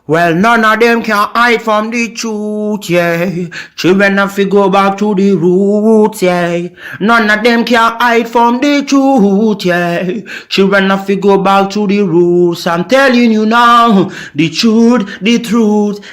Well, none of them can hide from the truth, yeah. Children have to go back to the roots, yeah. None of them can hide from the truth, yeah. Children have to go back to the roots. I'm telling you now, the truth.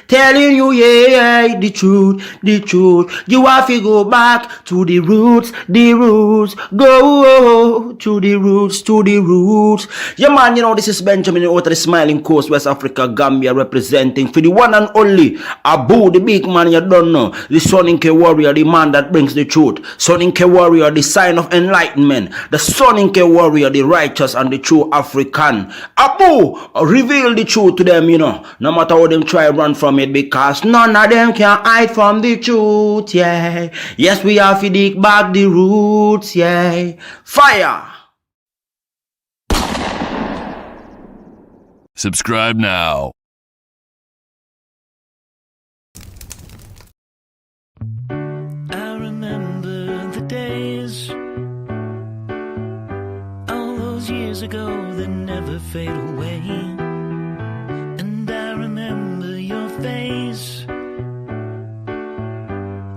Telling you, yeah, the truth, the truth. You have to go back to the roots, the roots. Go to the roots, to the roots. Yeah, man, you know, this is Benjamin out of the Smiling Coast, West Africa, Gambia, representing for the one and only Abu, the big man you don't know, the Soninke warrior, the man that brings the truth, Soninke warrior, the sign of enlightenment, the Soninke warrior, the righteous and the true African. Abu, reveal the truth to them, you know, no matter how them try run from it, because none of them can hide from the truth, yeah. Yes, we have to dig back the roots, yeah. Fire! Subscribe now. I remember the days, all those years ago that never fade away. And I remember your face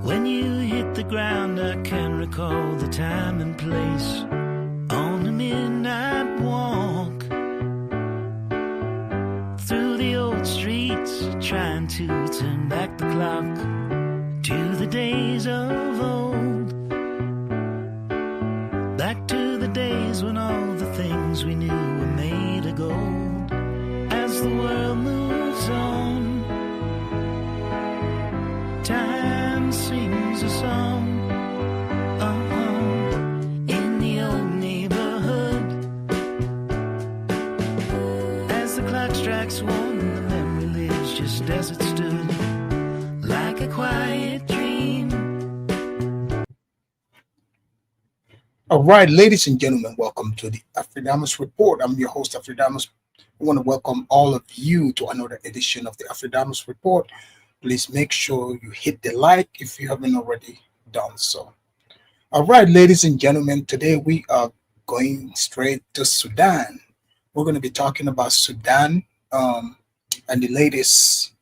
when you hit the ground. I can recall the time and place on the midnight walk through the old streets, trying to turn back the clock to the days of old, back to the days when all the things we knew were made of gold. As the world moves on, time sings a song. In the old neighborhood, as the clock strikes one, the memory lives just as it stood, like a quiet dream. All right, ladies and gentlemen, welcome to the Afridamus Report. I'm your host, Afridamus. I want to welcome all of you to another edition of the Afridamus Report. Please make sure you hit the like if you haven't already done so. All right, ladies and gentlemen, today we are going straight to Sudan. We're going to be talking about Sudan and the latest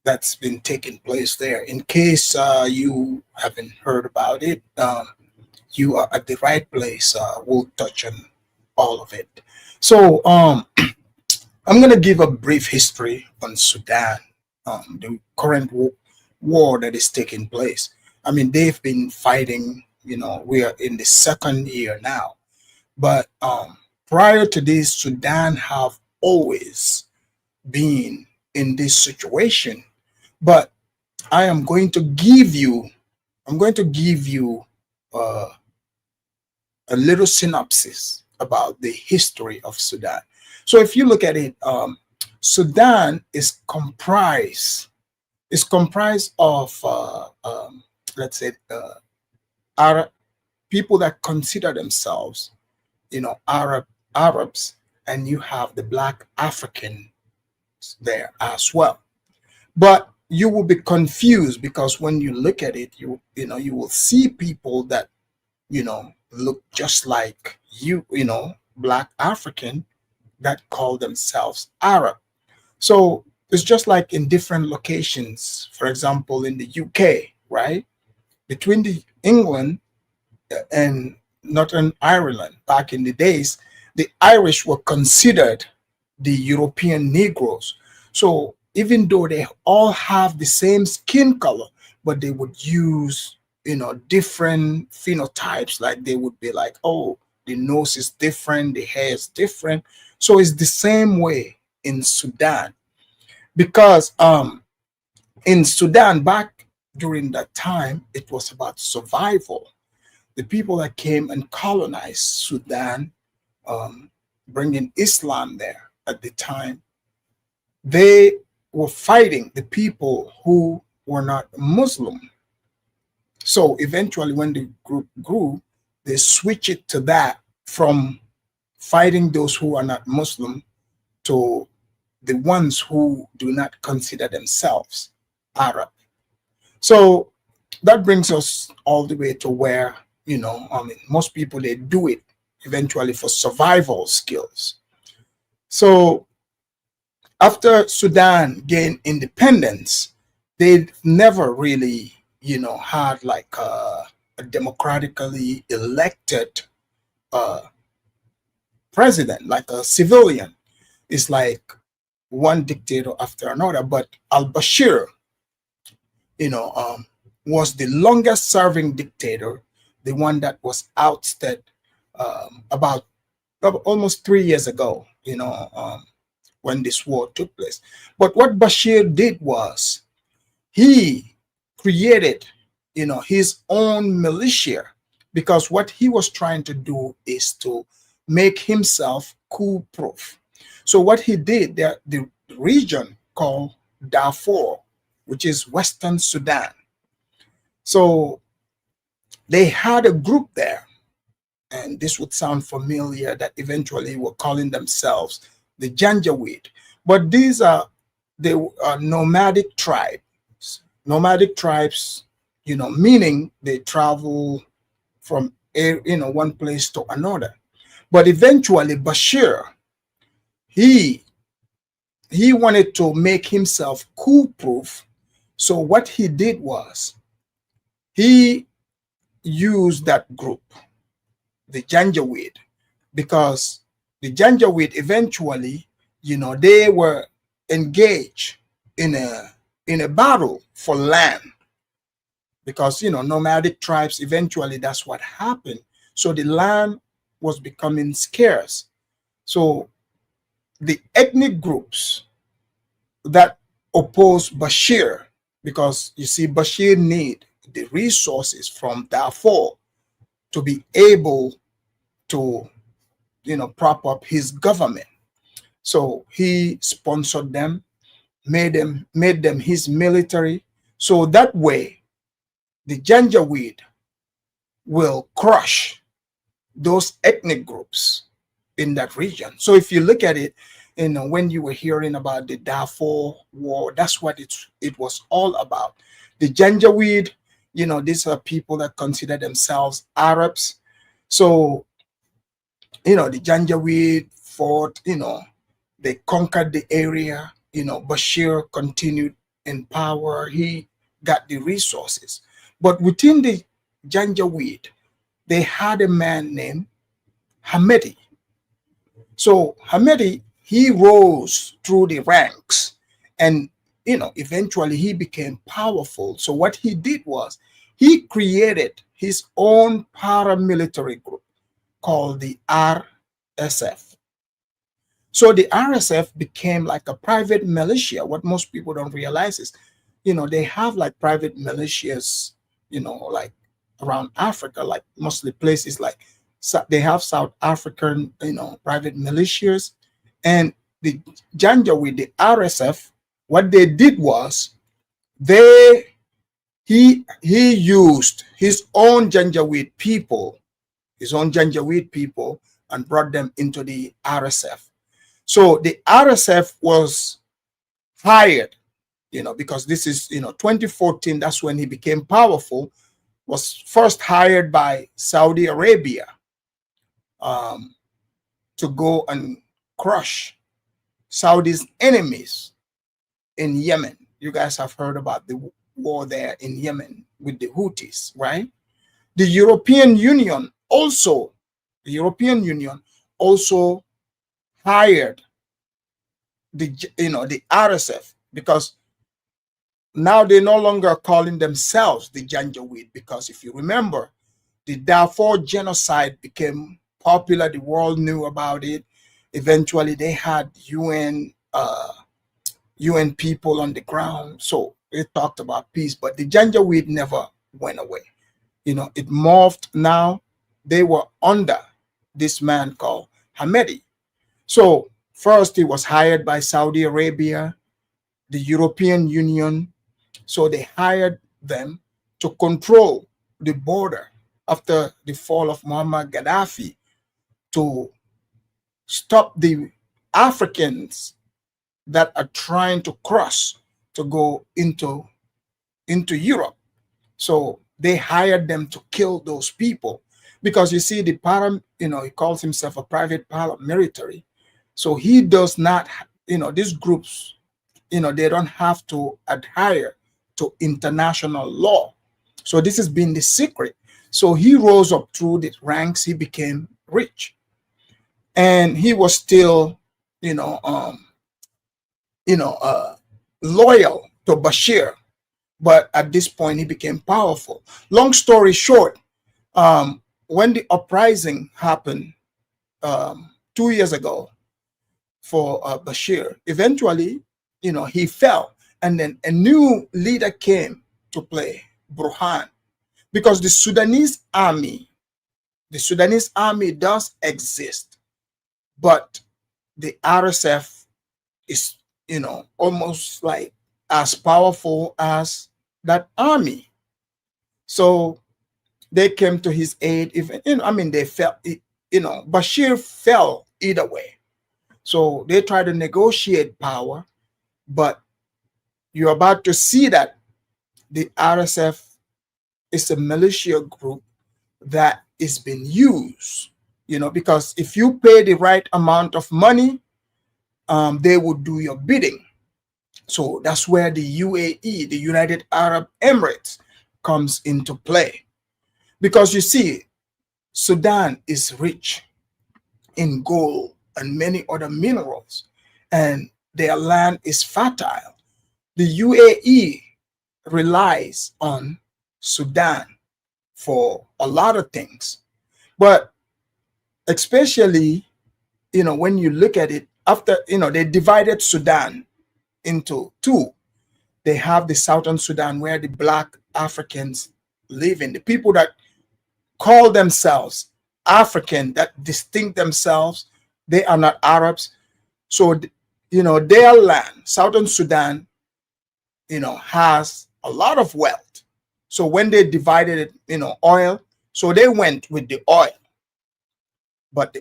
that's been taking place there. In case you haven't heard about it, you are at the right place. We'll touch on all of it. So I'm going to give a brief history on Sudan, the current war that is taking place. I mean, they've been fighting, you know, we are in the second year now. But prior to this, Sudan have always been in this situation. But I am going to give you, a little synopsis about the history of Sudan. So if you look at it, Sudan is comprised of let's say Arab people that consider themselves, you know, Arabs, and you have the Black Africans there as well. But you will be confused because when you look at it, you will see people that, you know, look just like you know, Black African, that call themselves Arab. So it's just like in different locations. For example, in the UK, right? Between the England and Northern Ireland, back in the days, the Irish were considered the European Negroes. So even though they all have the same skin color, but they would use, you know, different phenotypes. Like they would be like, oh, the nose is different, the hair is different. So it's the same way in Sudan, because in Sudan, back during that time, it was about survival. The people that came and colonized Sudan, bringing Islam there at the time, they were fighting the people who were not Muslim. So eventually when the group grew, they switched it to that, from fighting those who are not Muslim to the ones who do not consider themselves Arab. So that brings us all the way to where, you know, I mean, most people, they do it eventually for survival skills. So After Sudan gained independence, they never really, had like a democratically elected uh, president, like a civilian. It's like one dictator after another. But al-Bashir, you know, um, was the longest serving dictator, the one that was ousted about almost 3 years ago, when this war took place. But what Bashir did was he created, his own militia, because what he was trying to do is to make himself coup proof. So what he did, the region called Darfur, which is Western Sudan. So they had a group there, and this would sound familiar, that eventually were calling themselves the Janjaweed. But these are nomadic tribes. Nomadic tribes, meaning they travel from one place to another. But eventually Bashir, he wanted to make himself coup proof. So what he did was he used that group, the Janjaweed, because the Janjaweed eventually, they were engaged in a battle for land, because nomadic tribes, eventually that's what happened. So the land was becoming scarce. So the ethnic groups that oppose Bashir, because you see Bashir need the resources from Darfur to be able to prop up his government. So he sponsored them, made them his military. So that way the Janjaweed will crush those ethnic groups in that region. So if you look at it, when you were hearing about the Darfur war, that's what it was all about. The Janjaweed, these are people that consider themselves Arabs. So, the Janjaweed fought, they conquered the area. Bashir continued in power. He got the resources. But within the Janjaweed, they had a man named Hamedi. So Hamedi, he rose through the ranks, and eventually he became powerful. So what he did was he created his own paramilitary group called the RSF. So the RSF became like a private militia. What most people don't realize is, they have like private militias, like around Africa, like mostly places like they have South African, private militias. And the Janjaweed, the RSF, what they did was he used his own Janjaweed people, and brought them into the RSF. So the RSF was hired, because this is, 2014, that's when he became powerful, was first hired by Saudi Arabia to go and crush Saudi's enemies in Yemen. You guys have heard about the war there in Yemen with the Houthis, right? The European Union also hired the RSF, because now they're no longer calling themselves the Janjaweed, because if you remember, the Darfur genocide became popular. The world knew about it. Eventually, they had UN people on the ground, so they talked about peace. But the Janjaweed never went away. It morphed. Now they were under this man called Hamedi. So first, he was hired by Saudi Arabia, the European Union. So they hired them to control the border after the fall of Muammar Gaddafi, to stop the Africans that are trying to cross to go into Europe. So they hired them to kill those people, because you see, he calls himself a private paramilitary. So he does not these groups, they don't have to adhere to international law. So this has been the secret. So he rose up through the ranks. He became rich, and he was still, loyal to Bashir. But at this point, he became powerful. Long story short, when the uprising happened 2 years ago for Bashir, eventually, he fell. And then a new leader came to play, Burhan, because the Sudanese army does exist, but the RSF is, almost like as powerful as that army. So they came to his aid. They felt, Bashir fell either way. So they tried to negotiate power, but you're about to see that the RSF is a militia group that is being used, because if you pay the right amount of money, they would do your bidding. So that's where the UAE, the United Arab Emirates, comes into play. Because you see, Sudan is rich in gold and many other minerals, and their land is fertile. The UAE relies on Sudan for a lot of things. But especially, when you look at it, after, they divided Sudan into two. They have the Southern Sudan, where the Black Africans live in. The people that call themselves African, that distinct themselves, they are not Arabs. So, their land, Southern Sudan, has a lot of wealth. So when they divided it, oil, so they went with the oil. But,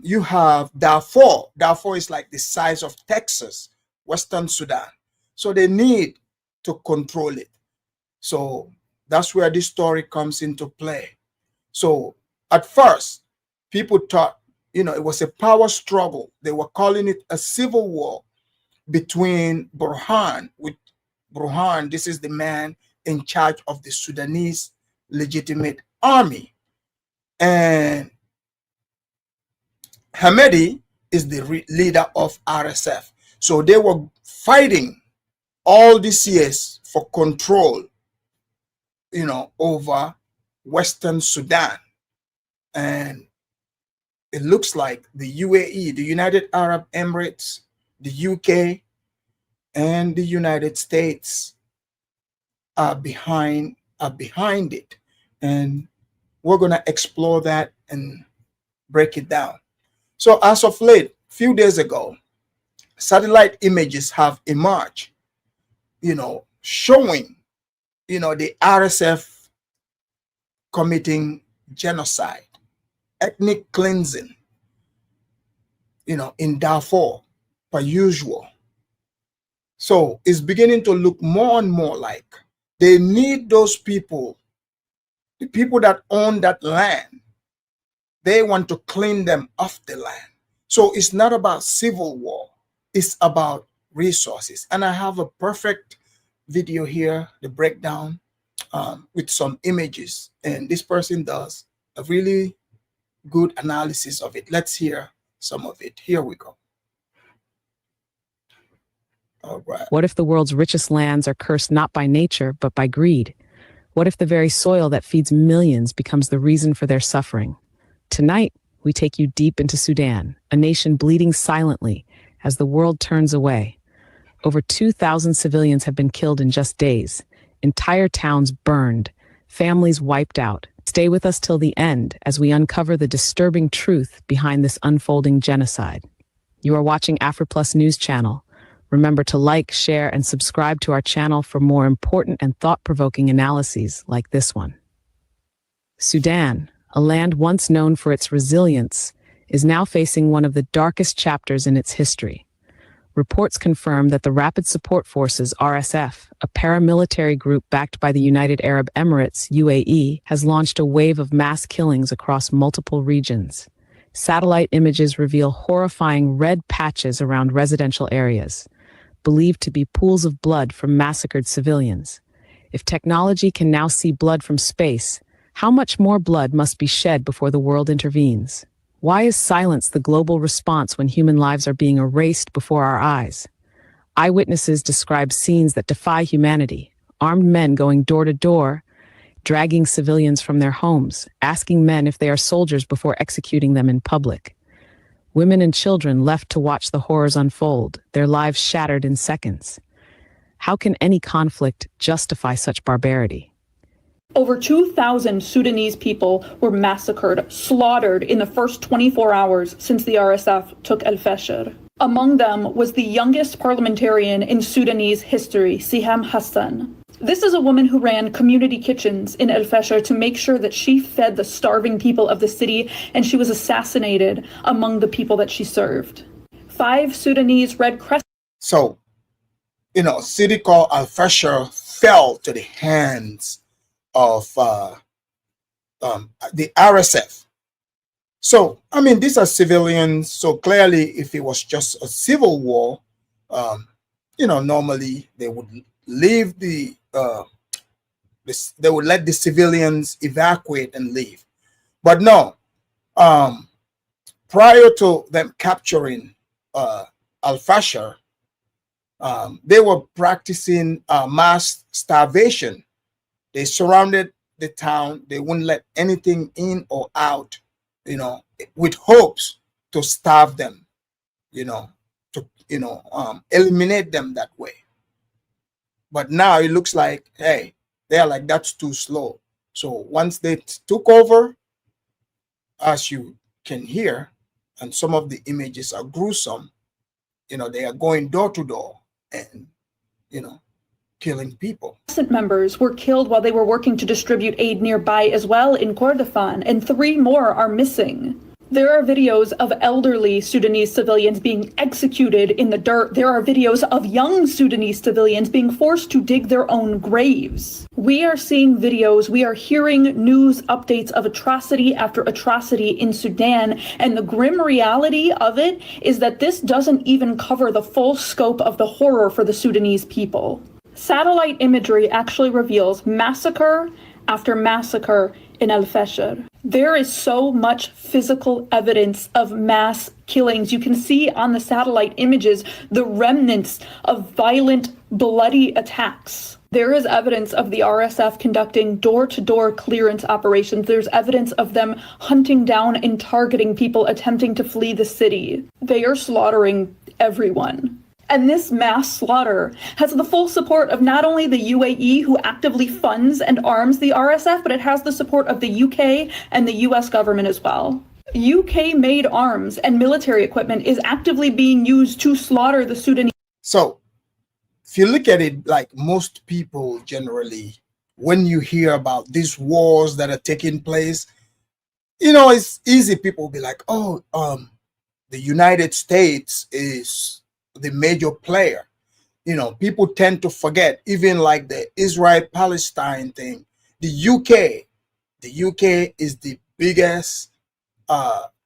you have Darfur. Darfur is like the size of Texas, Western Sudan. So they need to control it. So that's where this story comes into play. So at first, people thought, it was a power struggle. They were calling it a civil war between Burhan. With Burhan, this is the man in charge of the Sudanese legitimate army. And Hamedi is the leader of RSF. So they were fighting all these years for control, over Western Sudan. And it looks like the UAE, the United Arab Emirates, the UK, and the United States are behind it. And we're going to explore that and break it down. So as of late, a few days ago, satellite images have emerged, showing, the RSF committing genocide, ethnic cleansing, in Darfur, per usual. So it's beginning to look more and more like they need those people, the people that own that land. They want to clean them off the land. So it's not about civil war. It's about resources. And I have a perfect video here, the breakdown, with some images. And this person does a really good analysis of it. Let's hear some of it. Here we go. All right. What if the world's richest lands are cursed not by nature, but by greed? What if the very soil that feeds millions becomes the reason for their suffering? Tonight, we take you deep into Sudan, a nation bleeding silently as the world turns away. Over 2,000 civilians have been killed in just days. Entire towns burned, families wiped out. Stay with us till the end as we uncover the disturbing truth behind this unfolding genocide. You are watching AfriPlus News Channel. Remember to like, share, and subscribe to our channel for more important and thought-provoking analyses like this one. Sudan, a land once known for its resilience, is now facing one of the darkest chapters in its history. Reports confirm that the Rapid Support Forces, RSF, a paramilitary group backed by the United Arab Emirates, UAE, has launched a wave of mass killings across multiple regions. Satellite images reveal horrifying red patches around residential areas, believed to be pools of blood from massacred civilians. If technology can now see blood from space, how much more blood must be shed before the world intervenes? Why is silence the global response when human lives are being erased before our eyes? Eyewitnesses describe scenes that defy humanity, armed men going door to door, dragging civilians from their homes, asking men if they are soldiers before executing them in public. Women and children left to watch the horrors unfold, their lives shattered in seconds. How can any conflict justify such barbarity? Over 2,000 Sudanese people were massacred, slaughtered in the first 24 hours since the RSF took El Fasher. Among them was the youngest parliamentarian in Sudanese history, Siham Hassan. This is a woman who ran community kitchens in El Fasher to make sure that she fed the starving people of the city, and she was assassinated among the people that she served. 5 Sudanese Red Crescent. So, city called Al Fasher fell to the hands of the RSF. So, these are civilians. So clearly, if it was just a civil war, normally they would leave they would let the civilians evacuate and leave. But no, prior to them capturing Al Fasher, they were practicing mass starvation. They surrounded the town. They wouldn't let anything in or out, with hopes to starve them, to eliminate them that way. But now it looks like, hey, they're like, that's too slow. So once they took over, as you can hear, and some of the images are gruesome, they are going door to door and, killing people. Members were killed while they were working to distribute aid nearby as well in Kordofan, and 3 more are missing. There are videos of elderly Sudanese civilians being executed in the dirt. There are videos of young Sudanese civilians being forced to dig their own graves. We are seeing videos, we are hearing news updates of atrocity after atrocity in Sudan, and the grim reality of it is that this doesn't even cover the full scope of the horror for the Sudanese people. Satellite imagery actually reveals massacre after massacre in El Fasher. There is so much physical evidence of mass killings. You can see on the satellite images the remnants of violent, bloody attacks. There is evidence of the RSF conducting door-to-door clearance operations. There's evidence of them hunting down and targeting people attempting to flee the city. They are slaughtering everyone. And this mass slaughter has the full support of not only the UAE, who actively funds and arms the RSF, but it has the support of the UK and the US government as well. UK-made arms and military equipment is actively being used to slaughter the Sudanese. So, if you look at it, like most people generally, when you hear about these wars that are taking place, it's easy. People will be like, oh, the United States is the major player. People tend to forget, even like the Israel-Palestine thing, the UK is the biggest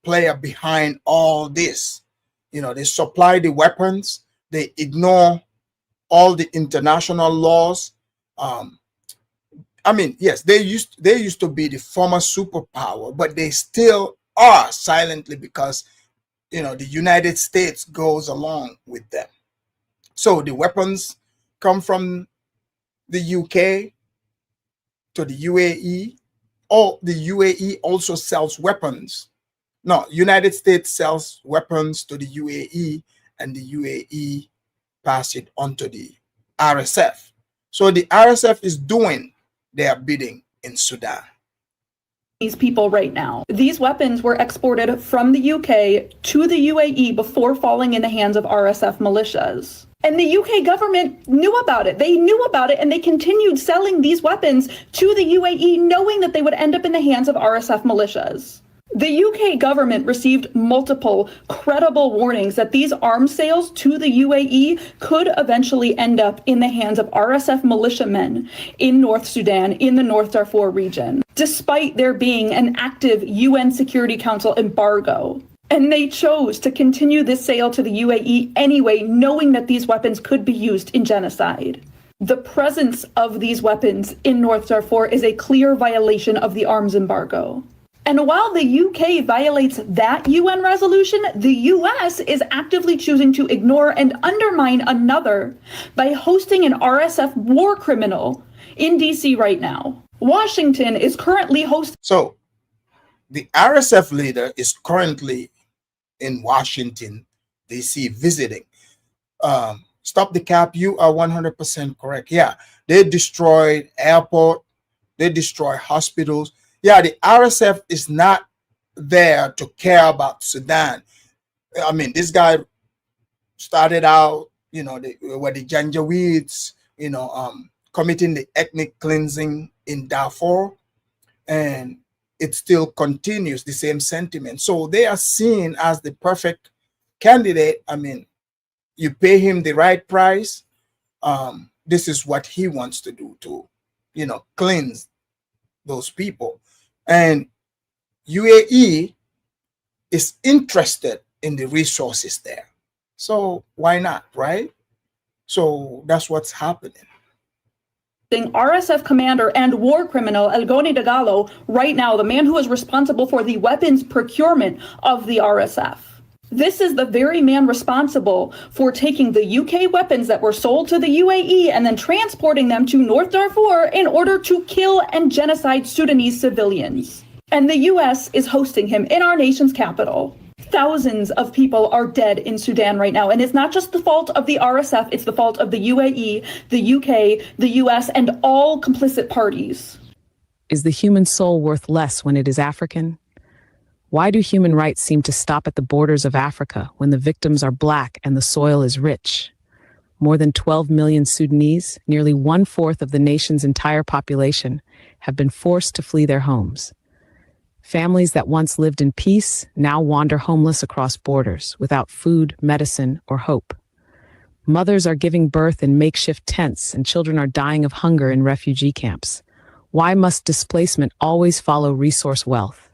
player behind all this. They supply the weapons, they ignore all the international laws. Yes, they used to be the former superpower, but they still are silently because the United States goes along with them. So the weapons come from the UK to the UAE, or the UAE also sells weapons. No, United States sells weapons to the UAE, and the UAE pass it on to the RSF. So the RSF is doing their bidding in Sudan. These people right now. These weapons were exported from the UK to the UAE before falling in the hands of RSF militias. And the UK government knew about it. They knew about it, and they continued selling these weapons to the UAE, knowing that they would end up in the hands of RSF militias. The UK government received multiple credible warnings that these arms sales to the UAE could eventually end up in the hands of RSF militiamen in North Sudan, in the North Darfur region, despite there being an active UN Security Council embargo. And they chose to continue this sale to the UAE anyway, knowing that these weapons could be used in genocide. The presence of these weapons in North Darfur is a clear violation of the arms embargo. And while the UK violates that UN resolution, the US is actively choosing to ignore and undermine another by hosting an RSF war criminal in DC right now. Washington is currently hosting. So the RSF leader is currently in Washington, DC, visiting. Stop the cap, you are 100% correct. Yeah, they destroyed airport, they destroy hospitals. Yeah, the RSF is not there to care about Sudan. I mean, this guy started out, you know, where the Janjaweeds, you know, committing the ethnic cleansing in Darfur, and it still continues, the same sentiment. So they are seen as the perfect candidate. I mean, you pay him the right price. This is what he wants to do, to, you know, cleanse those people. And UAE is interested in the resources there. So why not, right? So that's what's happening. RSF commander and war criminal El Goni Dagalo right now, the man who is responsible for the weapons procurement of the RSF. This is the very man responsible for taking the UK weapons that were sold to the UAE and then transporting them to North Darfur in order to kill and genocide Sudanese civilians. And the US is hosting him in our nation's capital. Thousands of people are dead in Sudan right now. And it's not just the fault of the RSF, it's the fault of the UAE, the UK, the US, and all complicit parties. Is the human soul worth less when it is African? Why do human rights seem to stop at the borders of Africa when the victims are black and the soil is rich? More than 12 million Sudanese, nearly 1/4 of the nation's entire population, have been forced to flee their homes. Families that once lived in peace now wander homeless across borders without food, medicine, or hope. Mothers are giving birth in makeshift tents and children are dying of hunger in refugee camps. Why must displacement always follow resource wealth?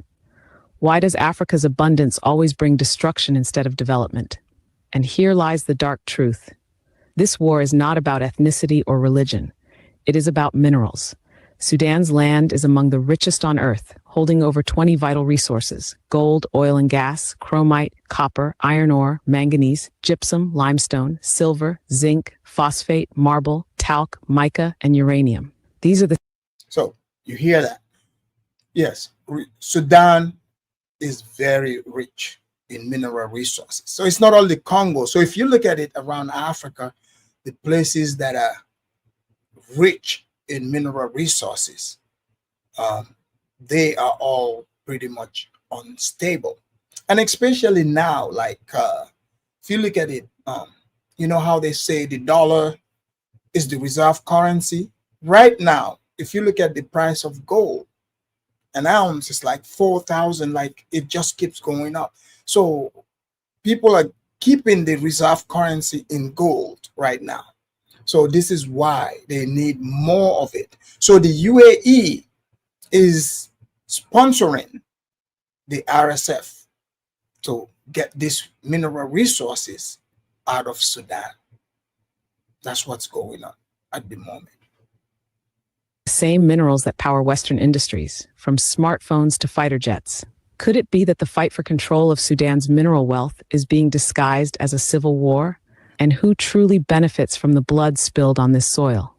Why does Africa's abundance always bring destruction instead of development? And here lies the dark truth. This war is not about ethnicity or religion. It is about minerals. Sudan's land is among the richest on earth, holding over 20 vital resources: gold, oil and gas, chromite, copper, iron ore, manganese, gypsum, limestone, silver, zinc, phosphate, marble, talc, mica, and uranium. These are the... So you hear that? Yes, Sudan is very rich in mineral resources. So it's not only Congo. So if you look at it around Africa, the places that are rich in mineral resources, they are all pretty much unstable. And especially now, like if you look at it, you know how they say the dollar is the reserve currency? Right now, if you look at the price of gold, an ounce is like 4,000, like it just keeps going up. So people are keeping the reserve currency in gold right now. So this is why they need more of it. So the UAE is sponsoring the RSF to get these mineral resources out of Sudan. That's what's going on at the moment. Same minerals that power Western industries, from smartphones to fighter jets. Could it be that the fight for control of Sudan's mineral wealth is being disguised as a civil war? And who truly benefits from the blood spilled on this soil?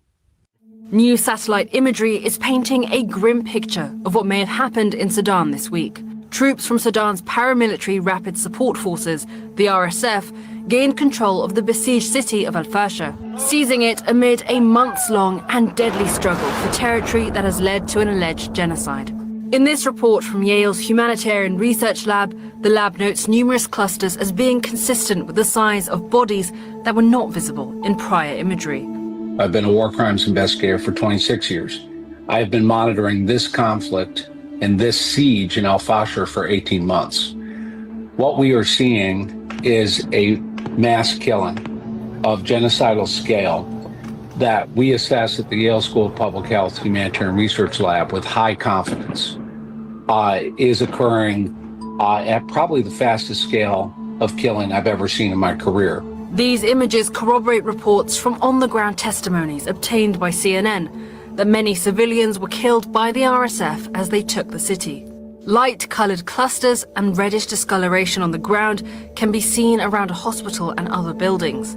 New satellite imagery is painting a grim picture of what may have happened in Sudan this week. Troops from Sudan's paramilitary Rapid Support Forces, the RSF, gained control of the besieged city of Al-Fasher, seizing it amid a months-long and deadly struggle for territory that has led to an alleged genocide. In this report from Yale's Humanitarian Research Lab, the lab notes numerous clusters as being consistent with the size of bodies that were not visible in prior imagery. I've been a war crimes investigator for 26 years. I have been monitoring this conflict in this siege in al-Fasher for 18 months. What we are seeing is a mass killing of genocidal scale that we assess at the Yale School of Public Health Humanitarian Research Lab with high confidence is occurring at probably the fastest scale of killing I've ever seen in my career. These images corroborate reports from on-the-ground testimonies obtained by CNN that many civilians were killed by the RSF as they took the city. Light-coloured clusters and reddish discoloration on the ground can be seen around a hospital and other buildings.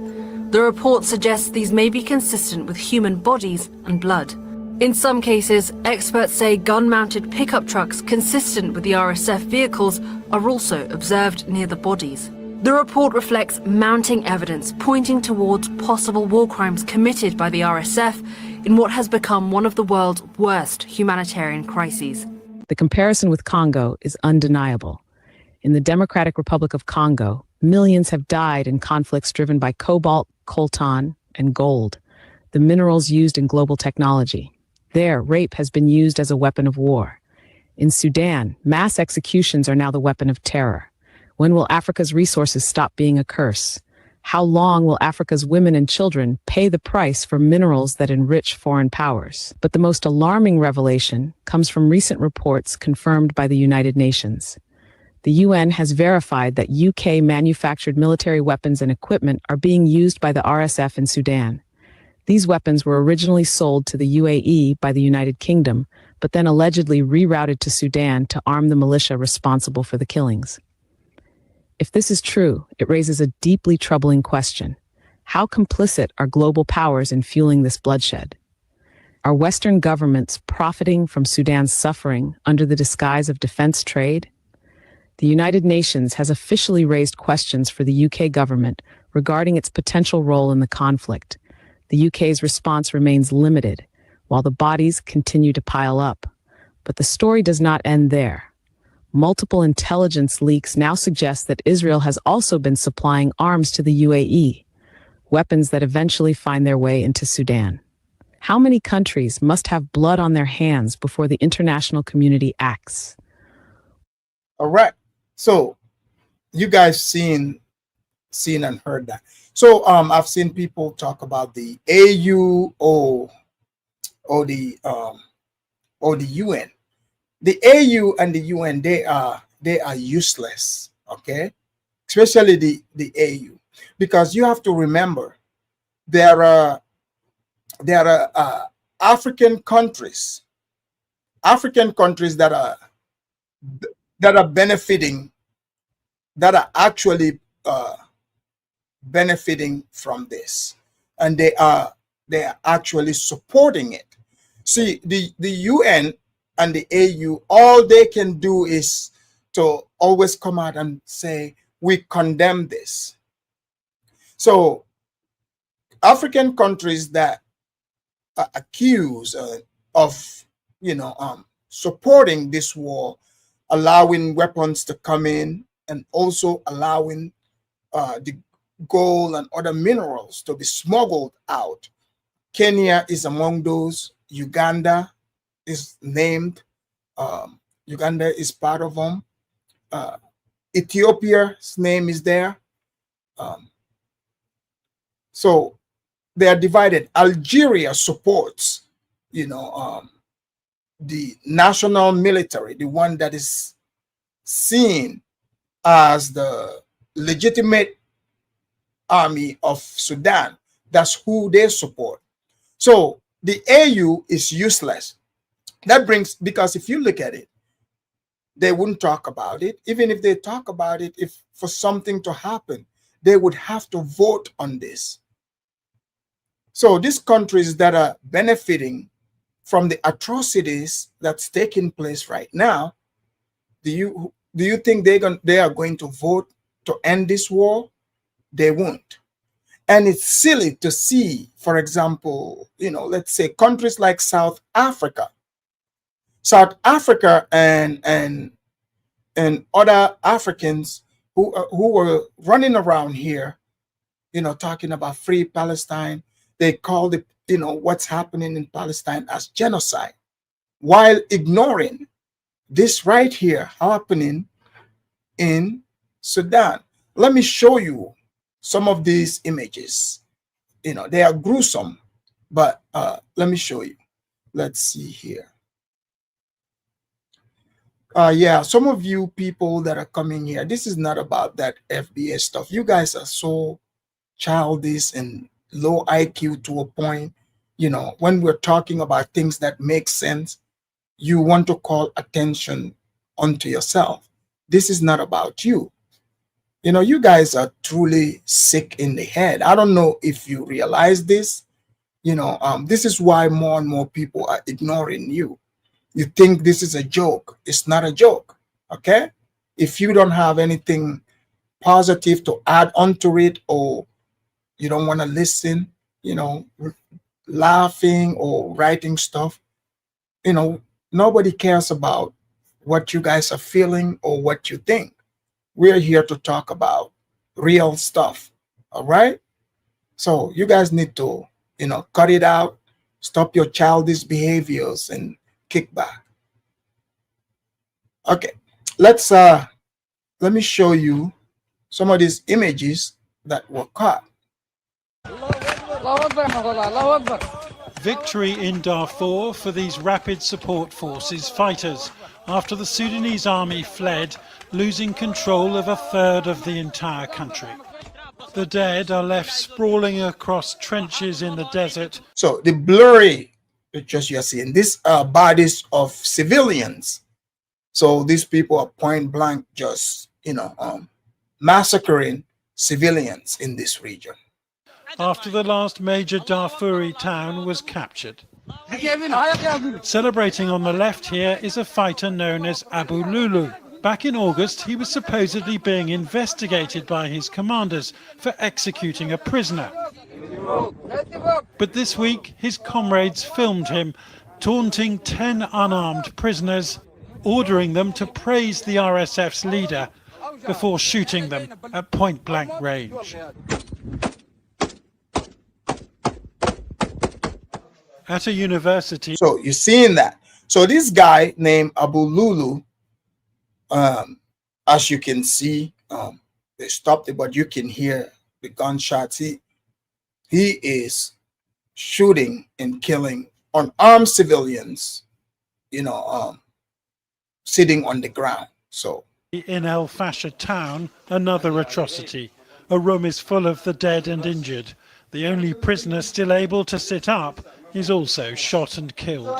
The report suggests these may be consistent with human bodies and blood. In some cases, experts say gun-mounted pickup trucks consistent with the RSF vehicles are also observed near the bodies. The report reflects mounting evidence pointing towards possible war crimes committed by the RSF in what has become one of the world's worst humanitarian crises. The comparison with Congo is undeniable. In the Democratic Republic of Congo, millions have died in conflicts driven by cobalt, coltan, and gold, the minerals used in global technology. There, rape has been used as a weapon of war. In Sudan, mass executions are now the weapon of terror. When will Africa's resources stop being a curse? How long will Africa's women and children pay the price for minerals that enrich foreign powers? But the most alarming revelation comes from recent reports confirmed by the United Nations. The UN has verified that UK-manufactured military weapons and equipment are being used by the RSF in Sudan. These weapons were originally sold to the UAE by the United Kingdom, but then allegedly rerouted to Sudan to arm the militia responsible for the killings. If this is true, it raises a deeply troubling question. How complicit are global powers in fueling this bloodshed? Are Western governments profiting from Sudan's suffering under the disguise of defense trade? The United Nations has officially raised questions for the UK government regarding its potential role in the conflict. The UK's response remains limited, while the bodies continue to pile up. But the story does not end there. Multiple intelligence leaks now suggest that Israel has also been supplying arms to the UAE, weapons that eventually find their way into Sudan. How many countries must have blood on their hands before the international community acts? All right. So you guys seen and heard that. So I've seen people talk about the AU or the UN. The AU and the UN, they are useless, okay? Especially the AU, because you have to remember there are African countries that are benefiting, that are actually benefiting from this, and they are actually supporting it. See, the UN and the AU, all they can do is to always come out and say, we condemn this. So African countries that are accused of, supporting this war, allowing weapons to come in, and also allowing the gold and other minerals to be smuggled out. Kenya is among those. Uganda is named. Uganda is part of them. Ethiopia's name is there. So they are divided. Algeria supports, the national military, the one that is seen as the legitimate army of Sudan. That's who they support. So the AU is useless. That brings, because if you look at it, they wouldn't talk about it. Even if they talk about it, if for something to happen, they would have to vote on this. So these countries that are benefiting from the atrocities that's taking place right now, do you think they are going to vote to end this war? They won't. And it's silly to see, for example, let's say countries like South Africa and other Africans who were running around here, talking about free Palestine. They called it, what's happening in Palestine as genocide, while ignoring this right here happening in Sudan. Let me show you some of these images. They are gruesome, but let me show you. Let's see here. Yeah, some of you people that are coming here, this is not about that FBA stuff. You guys are so childish and low IQ to a point. When we're talking about things that make sense, you want to call attention onto yourself. This is not about you. You guys are truly sick in the head. I don't know if you realize this. This is why more and more people are ignoring you. You think this is a joke. It's not a joke, okay? If you don't have anything positive to add onto it, or you don't want to listen, laughing or writing stuff, nobody cares about what you guys are feeling or what you think. We're here to talk about real stuff, all right? So you guys need to, cut it out, stop your childish behaviors and kick back. Okay, let me show you some of these images that were caught. Victory in Darfur for these Rapid Support Forces fighters after the Sudanese army fled, losing control of a third of the entire country. The dead are left sprawling across trenches in the desert. So the blurry pictures you're seeing, these are bodies of civilians. So these people are point blank just, massacring civilians in this region. After the last major Darfuri town was captured. Celebrating on the left here is a fighter known as Abu Lulu. Back in August, he was supposedly being investigated by his commanders for executing a prisoner. But this week, his comrades filmed him taunting 10 unarmed prisoners, ordering them to praise the RSF's leader before shooting them at point-blank range. At a university... So you're seeing that. So this guy named Abu Lulu, as you can see, they stopped it, but you can hear the gunshots. He is shooting and killing unarmed civilians, sitting on the ground. So in El Fasher town, another atrocity. A room is full of the dead and injured. The only prisoner still able to sit up is also shot and killed.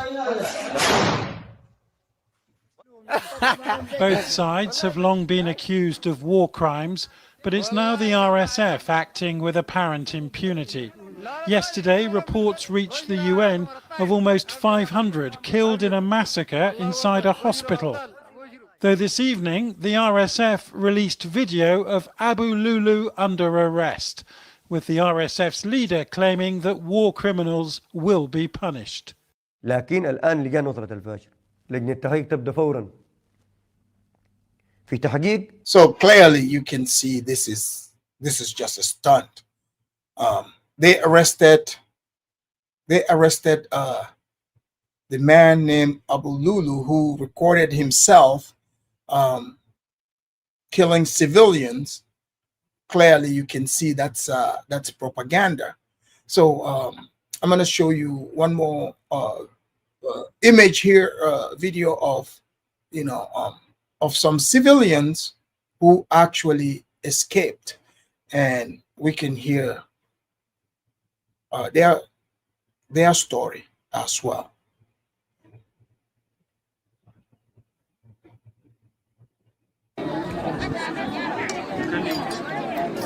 Both sides have long been accused of war crimes, but it's now the RSF acting with apparent impunity. Yesterday, reports reached the UN of almost 500 killed in a massacre inside a hospital. Though this evening, the RSF released video of Abu Lulu under arrest, with the RSF's leader claiming that war criminals will be punished. لكن الآن لجان وصلت الفاشر لجنة التحقيق تبدأ فورا في تحقيق. So clearly you can see this is just a stunt. They arrested the man named Abu Lulu, who recorded himself killing civilians. Clearly you can see that's propaganda. So I'm going to show you one more image here, video of of some civilians who actually escaped, and we can hear their story as well.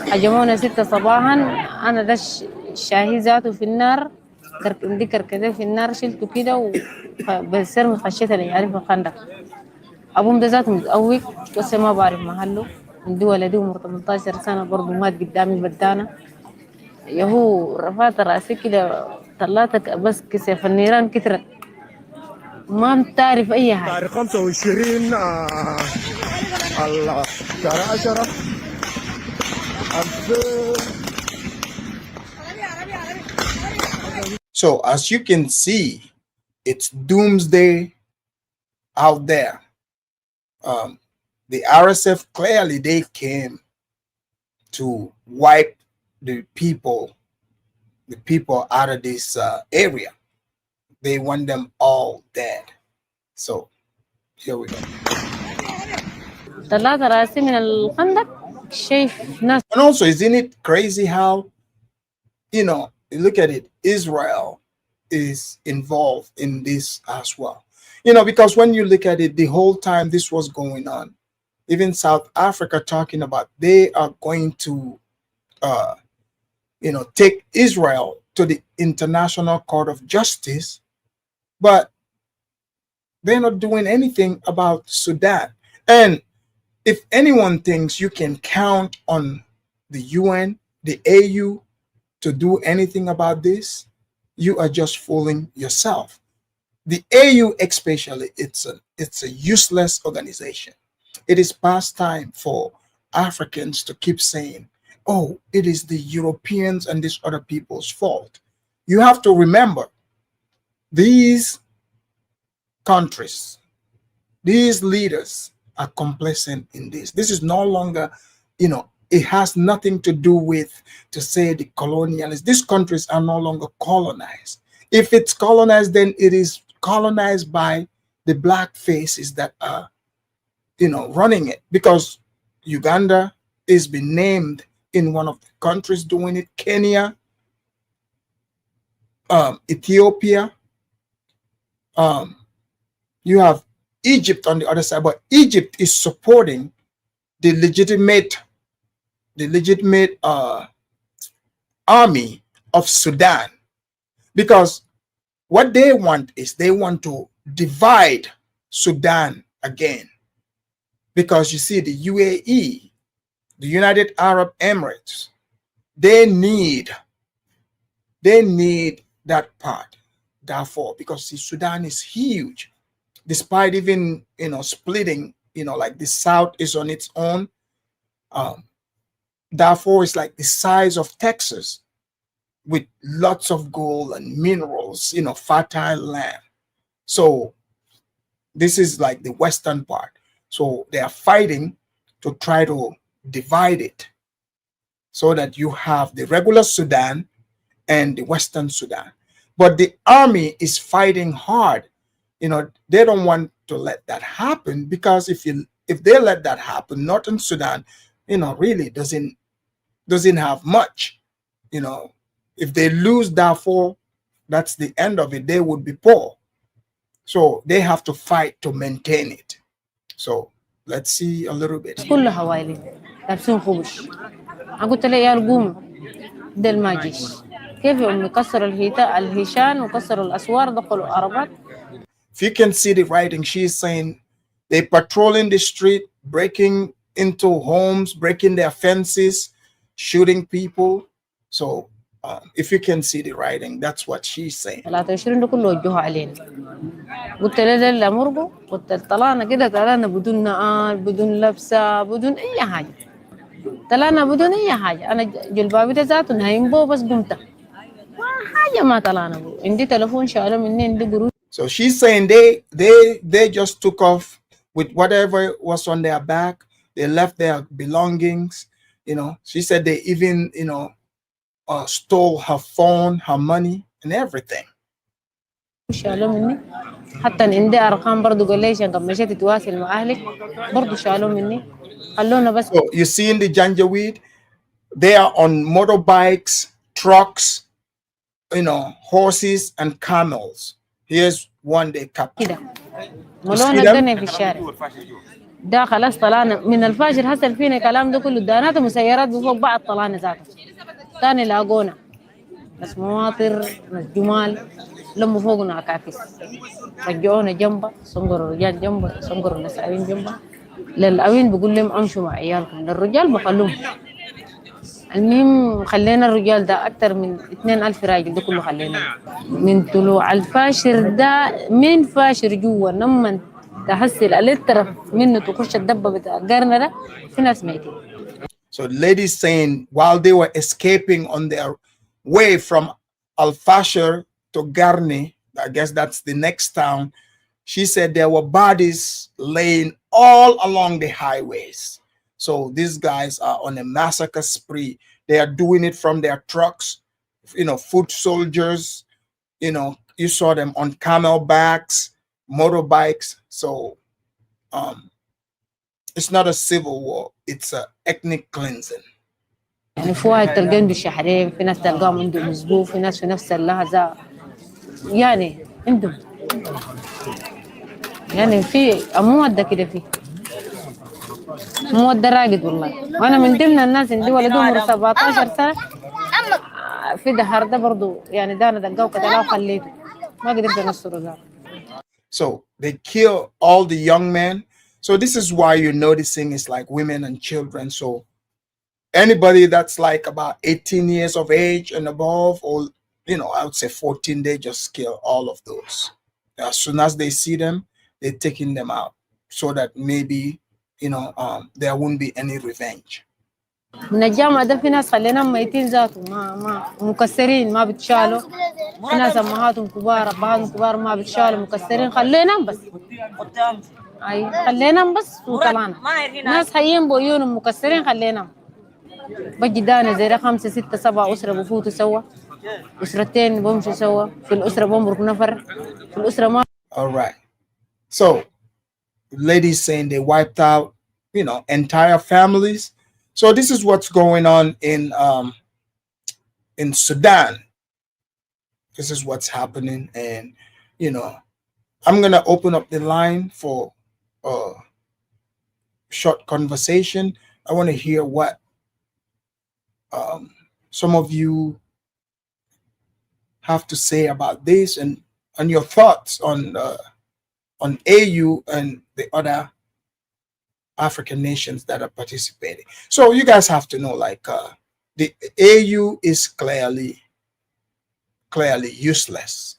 هجمونا 6 صباحا. أنا ده الشاهي ذاته في النار، عندي كركدة في النار، شلته كده وبسرمي خشيت العيال في الخندق. أبوهم ده ذاته متقوي بس ما بعرف محله، عندي ولدي عمره 18 سنة برضه مات قدامي بدانة. يهو رفعت راسي كده طلعتك بس كسيف النيران كترت، ما بتعرف أي حاجة. تاريخ 25 شهر 10 So as you can see, it's doomsday out there. The RSF, clearly they came to wipe the people out of this area. They want them all dead. So here we go. And also, isn't it crazy how, you look at it, Israel is involved in this as well. Because when you look at it, the whole time this was going on, even South Africa talking about they are going to, take Israel to the International Court of Justice, but they're not doing anything about Sudan. And if anyone thinks you can count on the UN, the AU to do anything about this, you are just fooling yourself. The AU especially, it's a useless organization. It is past time for Africans to keep saying, oh, it is the Europeans and these other people's fault. You have to remember, these countries, these leaders are complacent in this. This is no longer, it has nothing to do with, to say, the colonialists. These countries are no longer colonized. If it's colonized, then it is colonized by the black faces that are, running it. Because Uganda is been named in one of the countries doing it, Kenya, Ethiopia. You have Egypt on the other side, but Egypt is supporting the legitimate army of Sudan, because what they want is they want to divide Sudan again. Because you see, the UAE, the United Arab Emirates, they need that part. Therefore, because see, Sudan is huge, despite even splitting, like the south is on its own. Therefore, it's like the size of Texas, with lots of gold and minerals, fertile land. So this is like the western part. So they are fighting to try to divide it, so that you have the regular Sudan and the Western Sudan. But the army is fighting hard. They don't want to let that happen, because if they let that happen, Northern Sudan, really doesn't have much. If they lose Darfur, that's the end of it. They would be poor. So they have to fight to maintain it. So let's see a little bit. كله حوالي لابسين خبش. قلت له يا قوموا دل ما جيش. كيف يوم كسروا الهيشان وكسروا الأسوار دخلوا عربات. If you can see the writing, she's saying they patrolling the street, breaking into homes, breaking their fences, shooting people. So if you can see the writing, that's what she's saying. 23 ده كله وجهوا علينا. قلت له لا مرقوا، قلت طلعنا كده، طلعنا بدون نقال، بدون لبسة، بدون أي حاجة. طلعنا بدون أي حاجة. أنا جلبابي ده ذاته نايم بو بس قمت. ما حاجة ما طلعنا بو. عندي تلفون شغله مني، عندي قروش. So she's saying they just took off with whatever was on their back. They left their belongings. She said they even stole her phone, her money, and everything. شالوا مني. حتى عندي أرقام برضو قال لي عشان قبل مشيت تتواصل مع أهلك برضو شالوا مني. خلونا بس. So you see in the Janjaweed, they are on motorbikes, trucks, horses and camels. Here's one they captured. كده. ملونا الدنيا في الشارع. ده خلاص طلعنا من الفجر حصل فينا كلام ده كله، دانات ومسيرات بفوق بعض طلعنا ذاته. تاني لاقونا ناس مواطر، ناس جمال، لما فوقنا عكافيس، رجعونا جنبه، صنقروا الرجال جنبه، صنقروا النساوين جنبه. للأوين بقول لهم امشوا مع عيالكم، للرجال بخلوهم. المهم خلينا الرجال ده اكثر من 2000 راجل ده كله خلينا. من طلوع الفاشر ده من فاشر جوا لما تحصل الاترف منه تخش الدبه بتاع القرن ده في ناس ميتين. So the ladies saying while they were escaping on their way from Al Fashir to Garni, I guess that's the next town, She said there were bodies laying all along the highways. So these guys are on a massacre spree. They are doing it from their trucks, foot soldiers, you saw them on camelbacks, motorbikes. So it's not a civil war, it's an ethnic cleansing. يعني في واحد تلقين بالشحرين، في ناس تلقاهم عندهم اسبوع، في ناس في نفس اللحظة، يعني عندهم يعني في مودة كده، فيه مودة راقد والله. وانا من ضمن الناس عندي ولد عمره 17 سنة في دهر ده برضو، يعني ده انا دقاه كده وخليته ما قدرت انصره ده. So they kill all the young men. So this is why you're noticing it's like women and children. So anybody that's like about 18 years of age and above, or I would say 14, they just kill all of those. As soon as they see them, they're taking them out so that maybe there won't be any revenge. من الجامعة ده في ناس خليناهم ميتين ذاته، ما مكسرين ما بتشالوا، في ناس امهاتهم كبار ابهاتهم كبار ما بتشالوا مكسرين، خليناهم بس، اي خليناهم بس وطلعنا. ناس حيين بويونهم مكسرين خليناهم. بجي دانا زي 5 6 7 أسرة بفوتوا سوا، أسرتين بمشوا سوا، في الأسرة بمرق نفر، في الأسرة ما. All right. So ladies saying they wiped out, entire families. So this is what's going on in Sudan. This is what's happening, and I'm gonna open up the line for a short conversation. I want to hear what some of you have to say about this, and your thoughts on AU and the other African nations that are participating. So you guys have to know, like, the AU is clearly useless.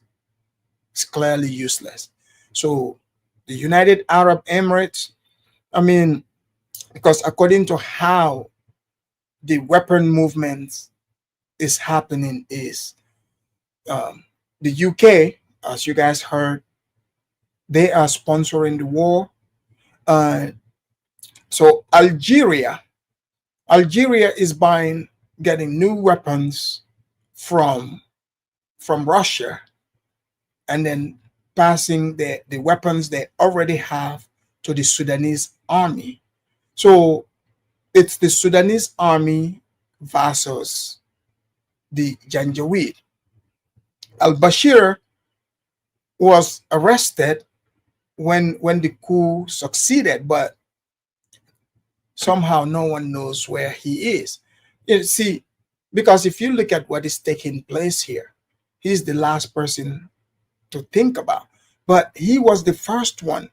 It's clearly useless. So the United Arab Emirates, I mean, because according to how the weapon movements is happening is the UK, as you guys heard, they are sponsoring the war. So Algeria is getting new weapons from Russia, and then passing the weapons they already have to the Sudanese army. So it's the Sudanese army versus the Janjaweed. Al-Bashir was arrested when the coup succeeded, but somehow no one knows where he is. You see, because if you look at what is taking place here, he's the last person to think about. But he was the first one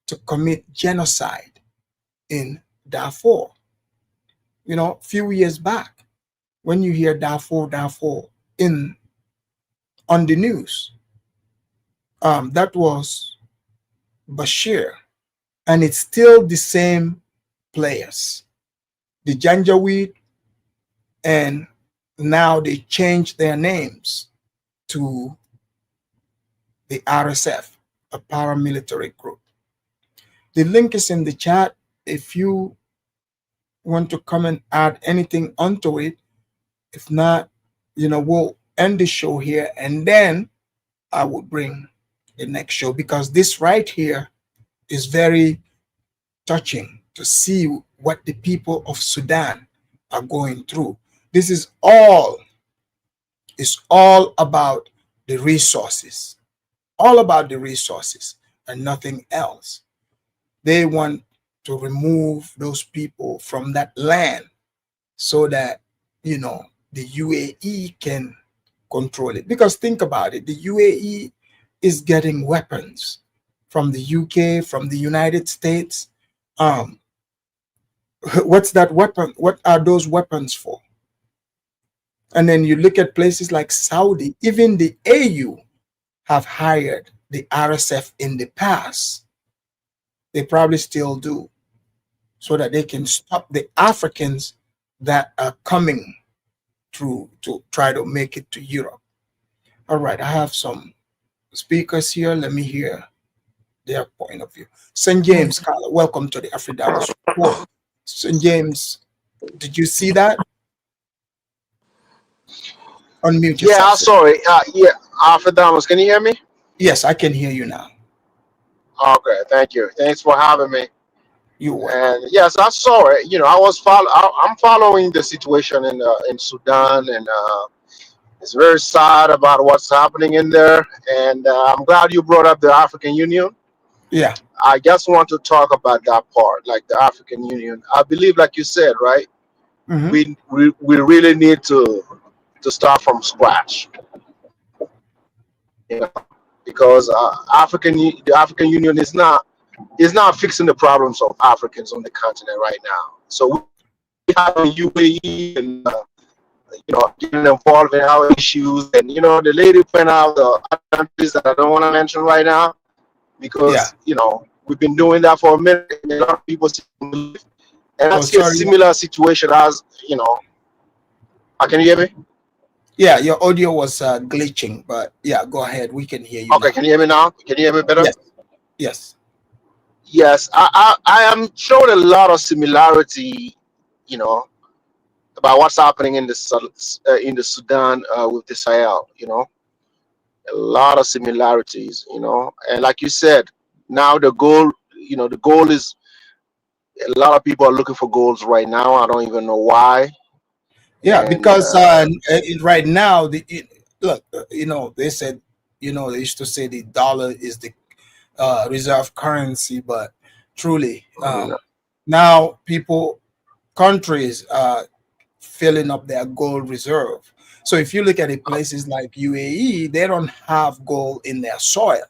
to commit genocide in Darfur. A few years back, when you hear Darfur on the news, that was Bashir, and it's still the same players, the Janjaweed, and now they changed their names to the RSF, a paramilitary group. The link is in the chat. If you want to come and add anything onto it, if not, we'll end the show here, and then I will bring the next show, because this right here is very touching to see what the people of Sudan are going through. This is all about the resources, and nothing else. They want to remove those people from that land so that the UAE can control it. Because think about it, the UAE is getting weapons from the UK, from the United States. What's that weapon? What are those weapons for? And then you look at places like Saudi, even the AU have hired the RSF in the past. They probably still do, so that they can stop the Africans that are coming through to try to make it to Europe. All right, I have some speakers here. Let me hear their point of view. St. James, Carla, welcome to the Afri-Damus Report. St. James, did you see that? Unmute Yeah, yourself, I sir. saw it. Yeah, Alpha can you hear me? Yes, I can hear you now. Okay, thank you. Thanks for having me. You're welcome. And yes, I saw it. You know, I'm following the situation in Sudan, and it's very sad about what's happening in there. And I'm glad you brought up the African Union. Yeah. I just want to talk about that part, like the African Union. I believe, like you said, right? Mm-hmm. We really need to start from scratch. You know, because the African Union is not fixing the problems of Africans on the continent right now. So we have a UAE and getting involved in our issues, and the lady pointed out the other countries that I don't want to mention right now Yeah. because we've been doing that for a minute. And a lot of people seem to believe, and Oh, that's a sorry. similar situation as can you hear me? Yeah, your audio was glitching, but yeah, go ahead. We can hear you Okay, now. can you hear me now? Can you hear me better? Yes. Yes. Yes, I am showing a lot of similarity, about what's happening in the Sudan with the Sahel. A lot of similarities. And like you said, now the goal is a lot of people are looking for goals right now. I don't even know why. Yeah, And because right now, look, they said, they used to say the dollar is the reserve currency, but truly, now countries are filling up their gold reserve. So if you look at the places like UAE, they don't have gold in their soil,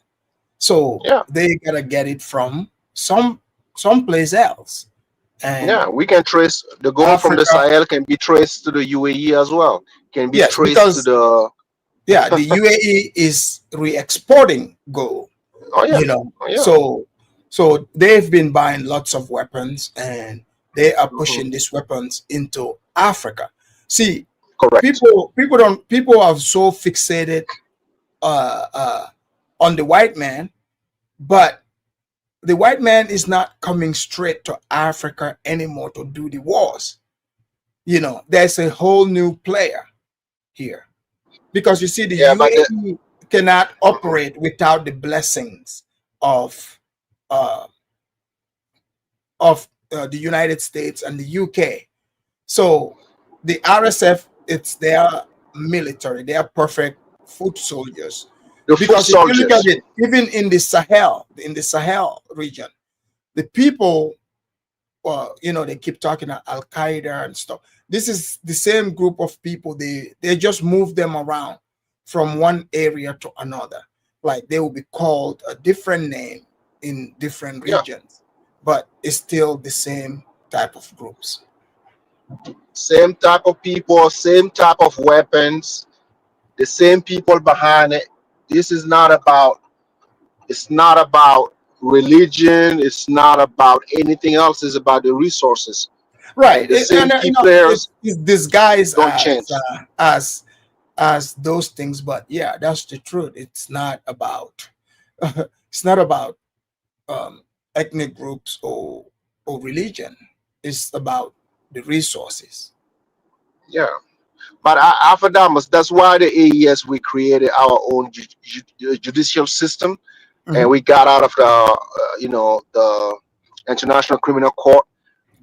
so yeah, they gotta get it from someplace else. And yeah, we can trace the goal from the Africa, Sahel can be traced to the UAE as well. Can be yes, traced to because the yeah, the UAE is re-exporting gold, oh yeah, oh yeah. so they've been buying lots of weapons, and they are Mhm. pushing these weapons into Africa. See, Correct. people are so fixated uh, uh, on the white man, but the white man is not coming straight to Africa anymore to do the wars. There's a whole new player here, because you see, the Yeah, but UAE cannot operate without the blessings of uh, the United States and the UK. So the RSF, it's their military, they are perfect foot soldiers. the foot Because if you look at soldiers. it, even in the Sahel region, the people, they keep talking about Al Qaeda and stuff. This is the same group of people. They just move them around from one area to another. Like they will be called a different name in different Yeah, regions, but it's still the same type of groups. same type of people, same type of weapons, the same people behind it. This is not about. It's not about religion. It's not about anything else. It's about the resources, and Right. the same And key players it's disguised don't change. as those things, but yeah, that's the truth. It's not about it's not about um, ethnic groups or religion. It's about the resources. Yeah. But after that, that's why the AES we created our own judicial system, and Mhm. we got out of the International Criminal Court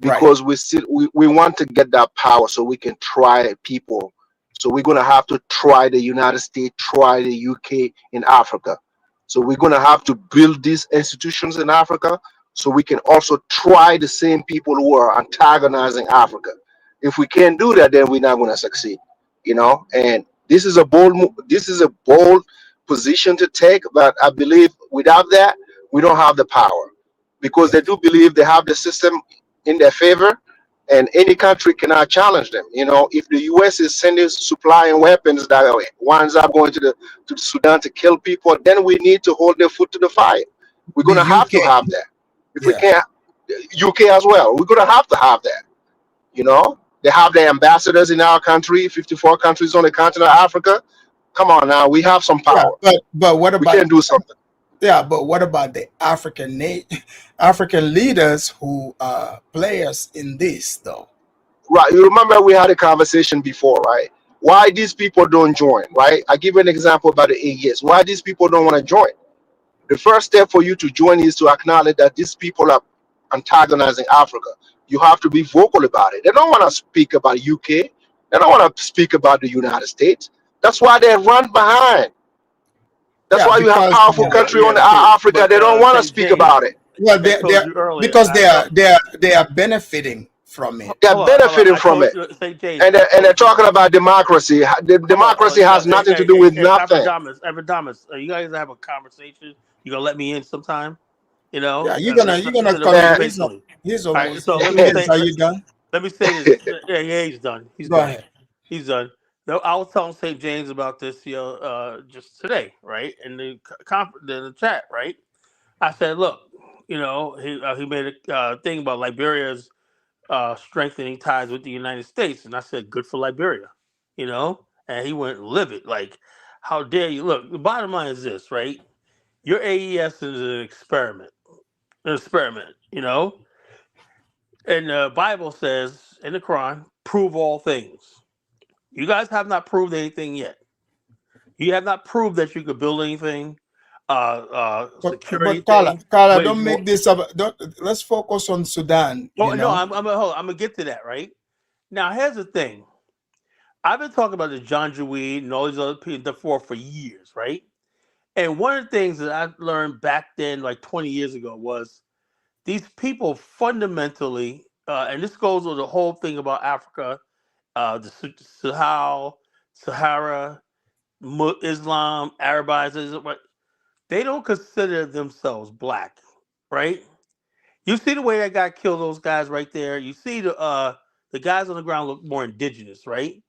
Right. because we want to get that power so we can try people. So we're gonna have to try the United States, try the UK in Africa. So we're gonna have to build these institutions in Africa so we can also try the same people who are antagonizing Africa. If we can't do that, then we're not gonna succeed. And this is a bold position to take, but I believe without that, we don't have the power because they Yes. do believe they have the system in their favor, and any country cannot challenge them. If the U.S. is sending supply and weapons that winds up going to Sudan to kill people, then we need to hold their foot to the fire. We're The gonna have to UK. have that. If we Yeah. can't, UK as well. We're gonna have to have that. They have their ambassadors in our country, 54 countries on the continent of Africa. Come on now, we have some Yeah. power. But what We about can do something. Yeah, but what about the African leaders who are players in this, though? Right. You remember we had a conversation before, right? Why these people don't join, right? I give you an example about the AES. Why these people don't want to join? The first step for you to join is to acknowledge that these people are antagonizing Africa. You have to be vocal about it. They don't want to speak about UK. They don't want to speak about the United States. That's why they run behind. That's Yeah, why you have because powerful country on Africa. They don't want to speak about it. well, I told you earlier. because they are benefiting from it. They're Hold on. benefiting I from told it. you, St. James. And I they're told you. talking about democracy. The democracy has nothing to do with nothing. Epidamus, you guys have a conversation. You gonna let me in sometime? You know, Yeah, you're gonna come in. Man, He's All right. almost So 10 minutes. Are you done? let me say this. Yeah, he's done. He's Go done. ahead. He's done. No, I was telling St. James about this, just today, right? In the conference, in the chat, right? I said, look, he made a thing about Liberia's strengthening ties with the United States, and I said, good for Liberia, And he went livid, like, how dare you? Look, the bottom line is this, right? Your AES is an experiment, And the Bible says in the Quran, prove all things. You guys have not proved anything yet. You have not proved that you could build anything, secure But anything. Carla, Wage don't war. make this up. Let's focus on Sudan. Oh no, I'm gonna get to that, right? Now, here's the thing. I've been talking about the John Jaweed and all these other people for years, right? And one of the things that I learned back then, like 20 years ago, was these people fundamentally, and this goes with the whole thing about Africa, the Sahara, Islam, Arabization, they don't consider themselves black, right? You see the way that guy killed those guys right there. You see the guys on the ground look more indigenous, right?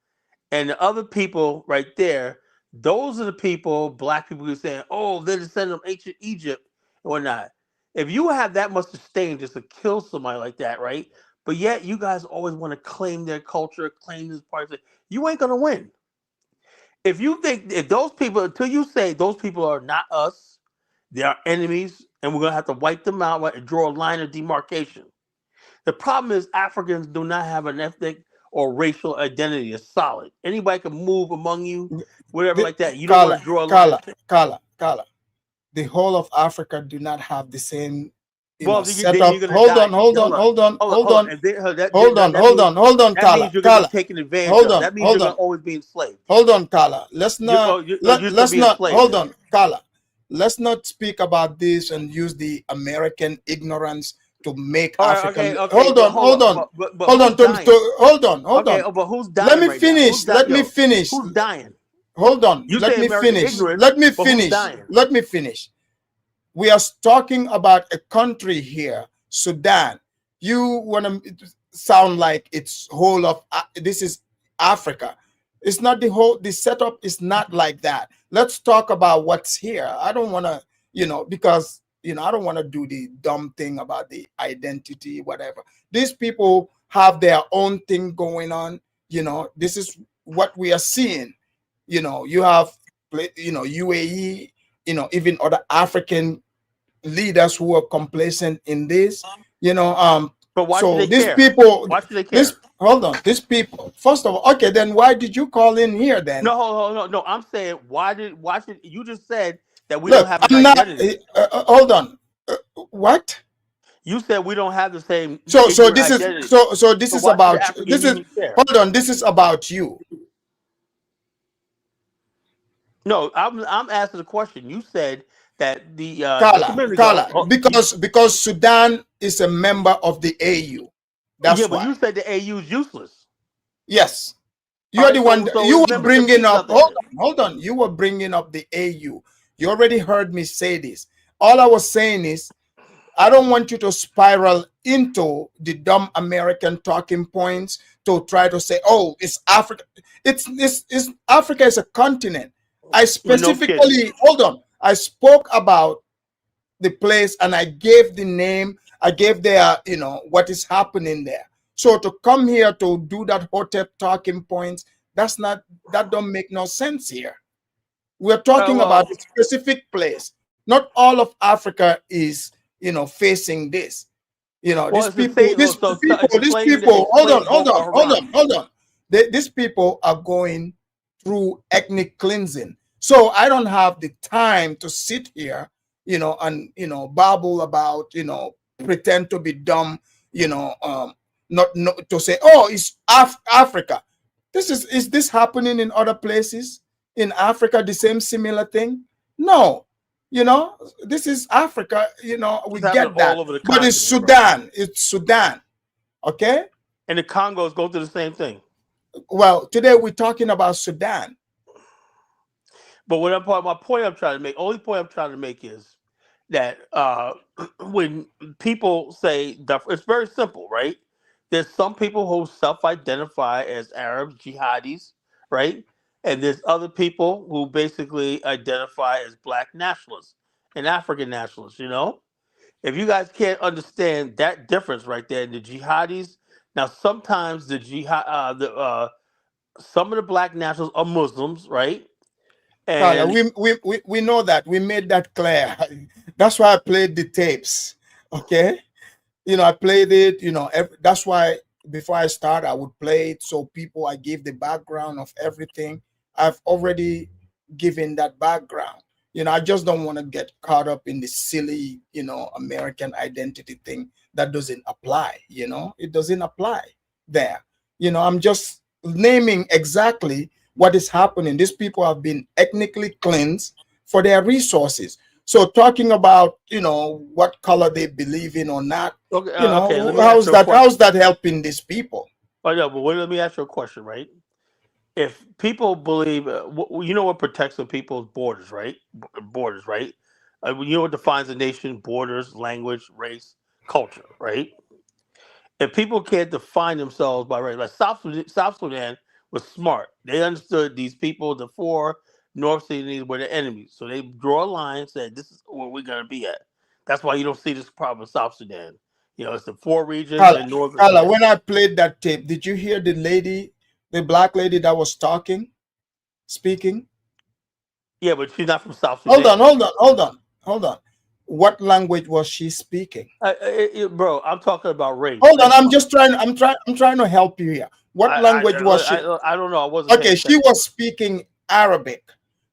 And the other people right there, those are the people, black people, who are saying, "Oh, they're descendants of ancient Egypt and whatnot." If you have that much disdain just to kill somebody like that, right? But yet you guys always want to claim their culture, claim this part of it, you ain't gonna win. If those people, until you say those people are not us, they are enemies, and we're gonna have to wipe them out and draw a line of demarcation. The problem is Africans do not have an ethnic or racial identity. It's solid. Anybody can move among you, whatever like that. You don't want to draw a line. Carla. The whole of Africa do not have the same setup. Hold on, That means you're going to be taken advantage of. That means you're going to always be enslaved. Hold on, Carla. Let's not hold on, Carla. Let's not speak about this and use the American ignorance to make Africa. Hold on. But who's dying? Let me finish. Who's dying? Hold on. Let me finish. We are talking about a country here, Sudan. You want to sound like it's whole of this is Africa. It's not the setup is not like that. Let's talk about what's here. I don't want to, because I don't want to do the dumb thing about the identity, whatever. These people have their own thing going on. This is what we are seeing. You have, UAE, even other African leaders who are complacent in this. But why so should they these care? people, why should they care? These people. First of all, okay, then why did you call in here then? No. I'm saying why should you just said that we don't have an identity? Hold on. What? You said we don't have the same. So this identity. This is about this is hold on. This is about you. No, I'm asking the question. You said that the Carla, because Sudan is a member of the AU. That's why. But you said the AU is useless. Yes, you're the one. You were bringing up. Hold on. You were bringing up the AU. You already heard me say this. All I was saying is, I don't want you to spiral into the dumb American talking points to try to say, "Oh, it's Africa." It's Africa is a continent. I specifically hold on. I spoke about the place and I gave the name. I gave their, what is happening there. So to come here to do that hotep talking points, that don't make no sense here. We're talking about a specific place. Not all of Africa is, facing this. Well, These it's the people, same. these So people, these explain people. Hold on, hold Boko on, hold on, Haram. hold on. These people are going through ethnic cleansing. So I don't have the time to sit here, and babble about, pretend to be dumb, not to say, oh, it's Africa. Is this happening in other places in Africa? The same similar thing? No, this is Africa. We It's happening get all that, over the but it's continent, bro. Sudan. It's Sudan. Okay. And the Congos go through the same thing. Well, today we're talking about Sudan. But my point I'm trying to make, only point I'm trying to make is that when people say it's very simple, right? There's some people who self-identify as Arabs, jihadis, right? And there's other people who basically identify as black nationalists and African nationalists. If you guys can't understand that difference right there, the jihadis. Now, sometimes some of the black nationals are Muslims, right? Carla, And we know that. We made that clear. That's why I played the tapes. Okay. I played it, that's why before I start, I would play it so I give the background of everything. I've already given that background. I just don't want to get caught up in the silly, American identity thing that doesn't apply, it doesn't apply there. I'm just naming exactly what is happening. These people have been ethnically cleansed for their resources. So talking about, what color they believe in or not, okay, okay. Let me ask how's you a question. that helping these people? Oh yeah, but let me ask you a question, right? If people believe, you know what protects the people's borders, right? Borders, right? You know what defines a nation: borders, language, race, culture, right? If people can't define themselves by race, like South Sudan was smart. They understood these people, the four North Sudanese were the enemies. So they draw a line and said, this is where we're going to be at. That's why you don't see this problem in South Sudan. It's the four regions in Northern Carla, Sudan. when I played that tape, did you hear the black lady that was speaking? Yeah, but she's not from South Hold on, Sudan. hold on. What language was she speaking? Bro, I'm talking about race. Hold on, I'm trying to help you here. What language was she? I don't know. I wasn't paying Okay, she attention. was speaking Arabic.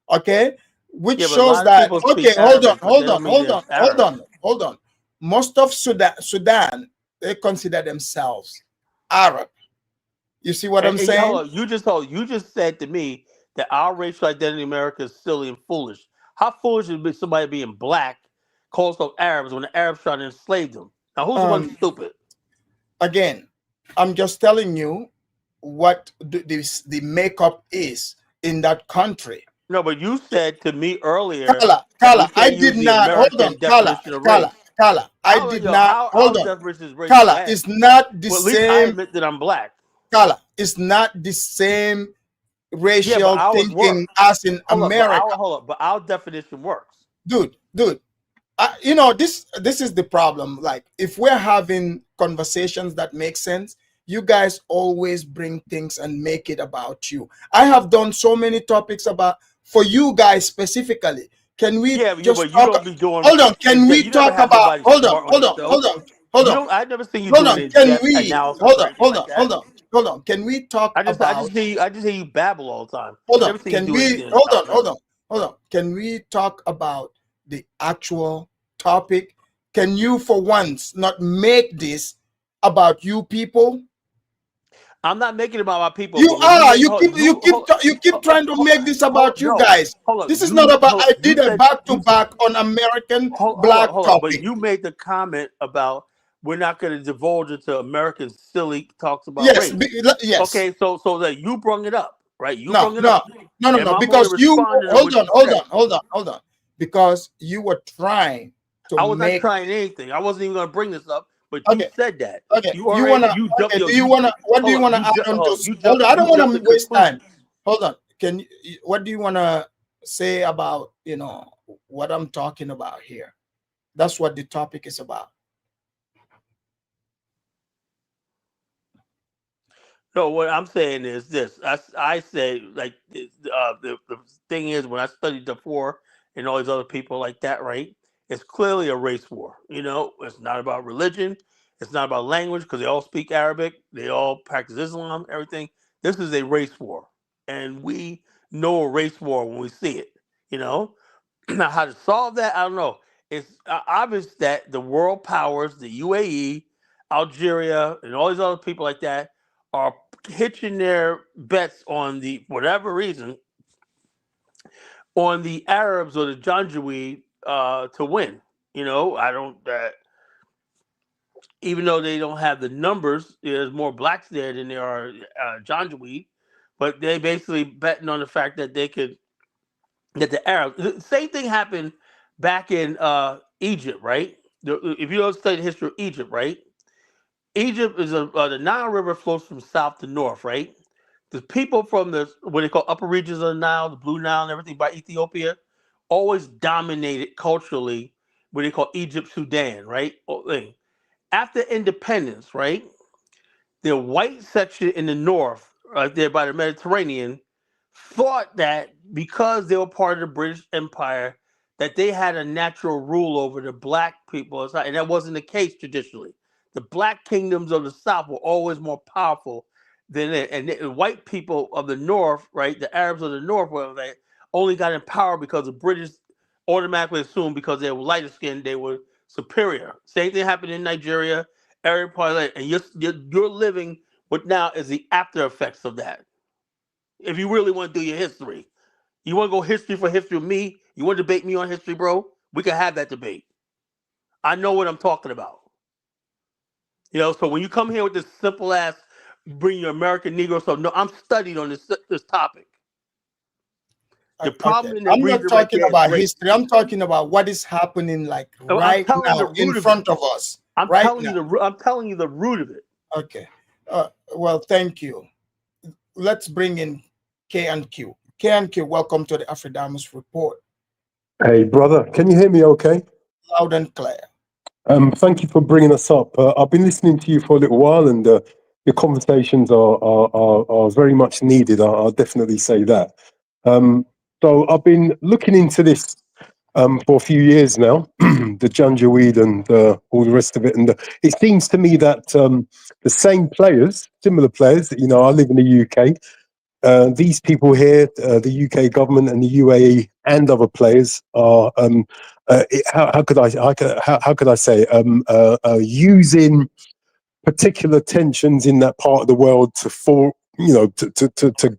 Okay, which Yeah, but a shows lot of that. people Okay, speak Arabic, but they don't mean they're Arab. hold on. Most of Sudan, they consider themselves Arab. You see what I'm And hold saying? on, you just said to me that our racial identity in America is silly and foolish. How foolish is somebody being black calls them Arabs when the Arabs trying to enslave them? Now, who's the one Um, stupid? Again, I'm just telling you what the makeup is in that country. No, but you said to me earlier that we Carla, I can't did use the not. Hold on, American definition of race. Carla, I How did yo, not. how Hold our on, definition is race Carla, black? it's not the Well, at least I same. admit that I'm black. Carla, it's not the same Yeah, but racial ours thinking works. as in Hold up, but America. our definition works. Dude, this is the problem. Like, if we're having conversations that make sense, you guys always bring things and make it about you. I have done so many topics about for you guys specifically. Can we Yeah, just but you talk? don't be doing Hold on, can that. we You never talk have about? nobody smart on your show. Hold You on, don't. I've never seen you hold do an on. Can in-depth we analysis or anything like that. hold on? Can we talk I about? just hear you. I just hear you babble all the time. Hold on. Never seen you Can do we anything intelligent. hold on? Can we talk about the actual topic? Can you, for once, not make this about you people? I'm not making it about my people, You but when you are. make You keep trying to make this about you no, guys. hold up. This is not about. I You did a said back to you back on American hold black up, hold up. But topic. you made the comment about we're not going to divulge into American silly talks about Yes, race. yes. Okay, so that you brung it up, right? You No, brung it up, and no. I'm only Because you responding to hold what on, you said. hold on. Because you were trying to I was not make. trying anything. I wasn't even going to bring this up, but you Okay, said that. okay. You already you jumped. Okay. Yo, Do you you wanna? What do you hold up. wanna add on to? You Hold jumped. on. I don't You want jumped to to waste time. conclusions. Hold on. What do you wanna say about what I'm talking about here? That's what the topic is about. No, what I'm saying is this. I say like the thing is when I studied the four and all these other people like that, right? It's clearly a race war. It's not about religion. It's not about language because they all speak Arabic. They all practice Islam, everything. This is a race war. And we know a race war when we see it, you know? Now, how to solve that, I don't know. It's obvious that the world powers, the UAE, Algeria, and all these other people like that are hitching their bets on whatever reason, on the Arabs or the Janjaweed to win. I don't. Even though they don't have the numbers, there's more blacks there than there are Janjaweed, but they basically betting on the fact that they could get the Arabs. The same thing happened back in Egypt, right? If you don't study the history of Egypt, right? Egypt is the Nile River flows from south to north, right? The people from what they call upper regions of the Nile, the Blue Nile, and everything by Ethiopia, always dominated culturally what they call Egypt, Sudan, right? After independence, right? The white section in the north, right there by the Mediterranean, thought that because they were part of the British Empire, that they had a natural rule over the black people, and that wasn't the case traditionally. The black kingdoms of the South were always more powerful than it, and the white people of the North, right, the Arabs of the North, they only got in power because the British automatically assumed because they were lighter skinned, they were superior. Same thing happened in Nigeria, every part of that, and you're living what now is the after effects of that. If you really want to do your history, you want to go history for history with me, you want to debate me on history, bro, we can have that debate. I know what I'm talking about. So when you come here with this simple ass, bring your American Negro stuff, no, I'm studied on this topic. The problem in the I'm not region right talking there about is history. I'm talking about what is happening right now in front of us. I'm telling you the root of it. Okay. Well, thank you. Let's bring in K&Q. K&Q, welcome to the Afridamus Report. Hey, brother, can you hear me okay? Loud and clear. Thank you for bringing us up. I've been listening to you for a little while, and your conversations are very much needed. I'll definitely say that. So I've been looking into this for a few years now, the Janjaweed and all the rest of it, and it seems to me that the same players, similar players, I live in the UK. These people here, the UK government and the UAE and other players are how could I say using particular tensions in that part of the world to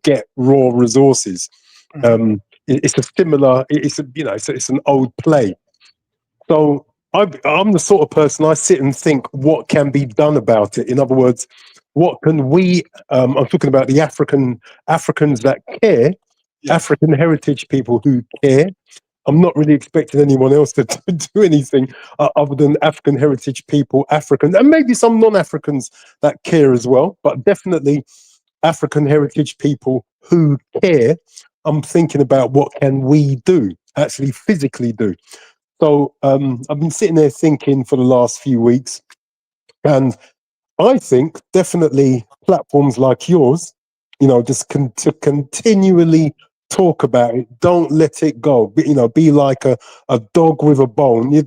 get raw resources. It's a similar. It's an old play. So I'm the sort of person, I sit and think what can be done about it. In other words, what can we? I'm talking about the Africans that care, African heritage people who care. I'm not really expecting anyone else to do anything other than African heritage people, Africans, and maybe some non-Africans that care as well, but definitely African heritage people who care. I'm thinking about what can we do, actually physically do. So I've been sitting there thinking for the last few weeks, and I think definitely platforms like yours, just to continually talk about it. Don't let it go. Be like a dog with a bone. There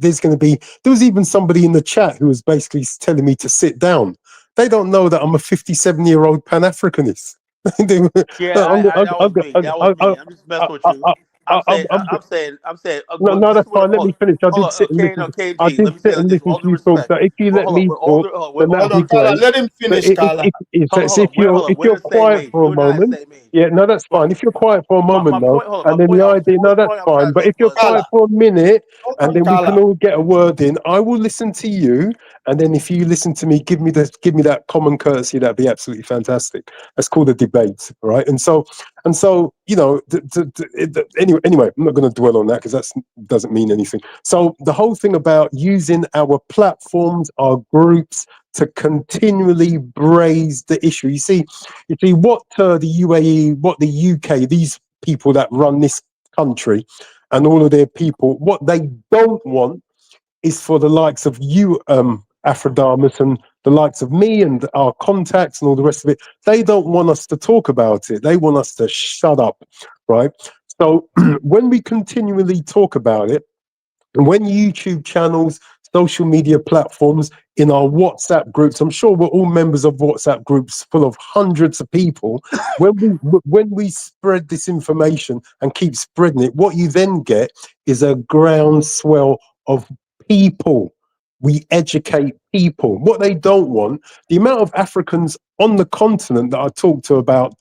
was even somebody in the chat who was basically telling me to sit down. They don't know that I'm a 57-year-old Pan-Africanist. That was me. I'm just messing with you. I'm saying. No, that's fine. Let me finish. I did sit and listen to you talk. So if you let me talk, then that'd be great. Let him finish, Carla. If you're quiet for a moment, that's fine. If you're quiet for a moment, though, and then the idea, that's fine. But if you're quiet for a minute, and then we can all get a word in, I will listen to you. And then if you listen to me, give me that common courtesy. That'd be absolutely fantastic. That's called a debate, right? And so anyway, I'm not going to dwell on that because that doesn't mean anything. So the whole thing about using our platforms, our groups, to continually raise the issue. You see what the UAE, what the UK, these people that run this country, and all of their people, what they don't want is for the likes of you, Aphrodite, and the likes of me and our contacts and all the rest of it. They don't want us to talk about it. They want us to shut up, right? So when we continually talk about it, when YouTube channels, social media platforms, in our WhatsApp groups, I'm sure we're all members of WhatsApp groups full of hundreds of people. When we spread this information and keep spreading it, what you then get is a groundswell of people. We educate people. What they don't want, the amount of Africans on the continent that I talk to about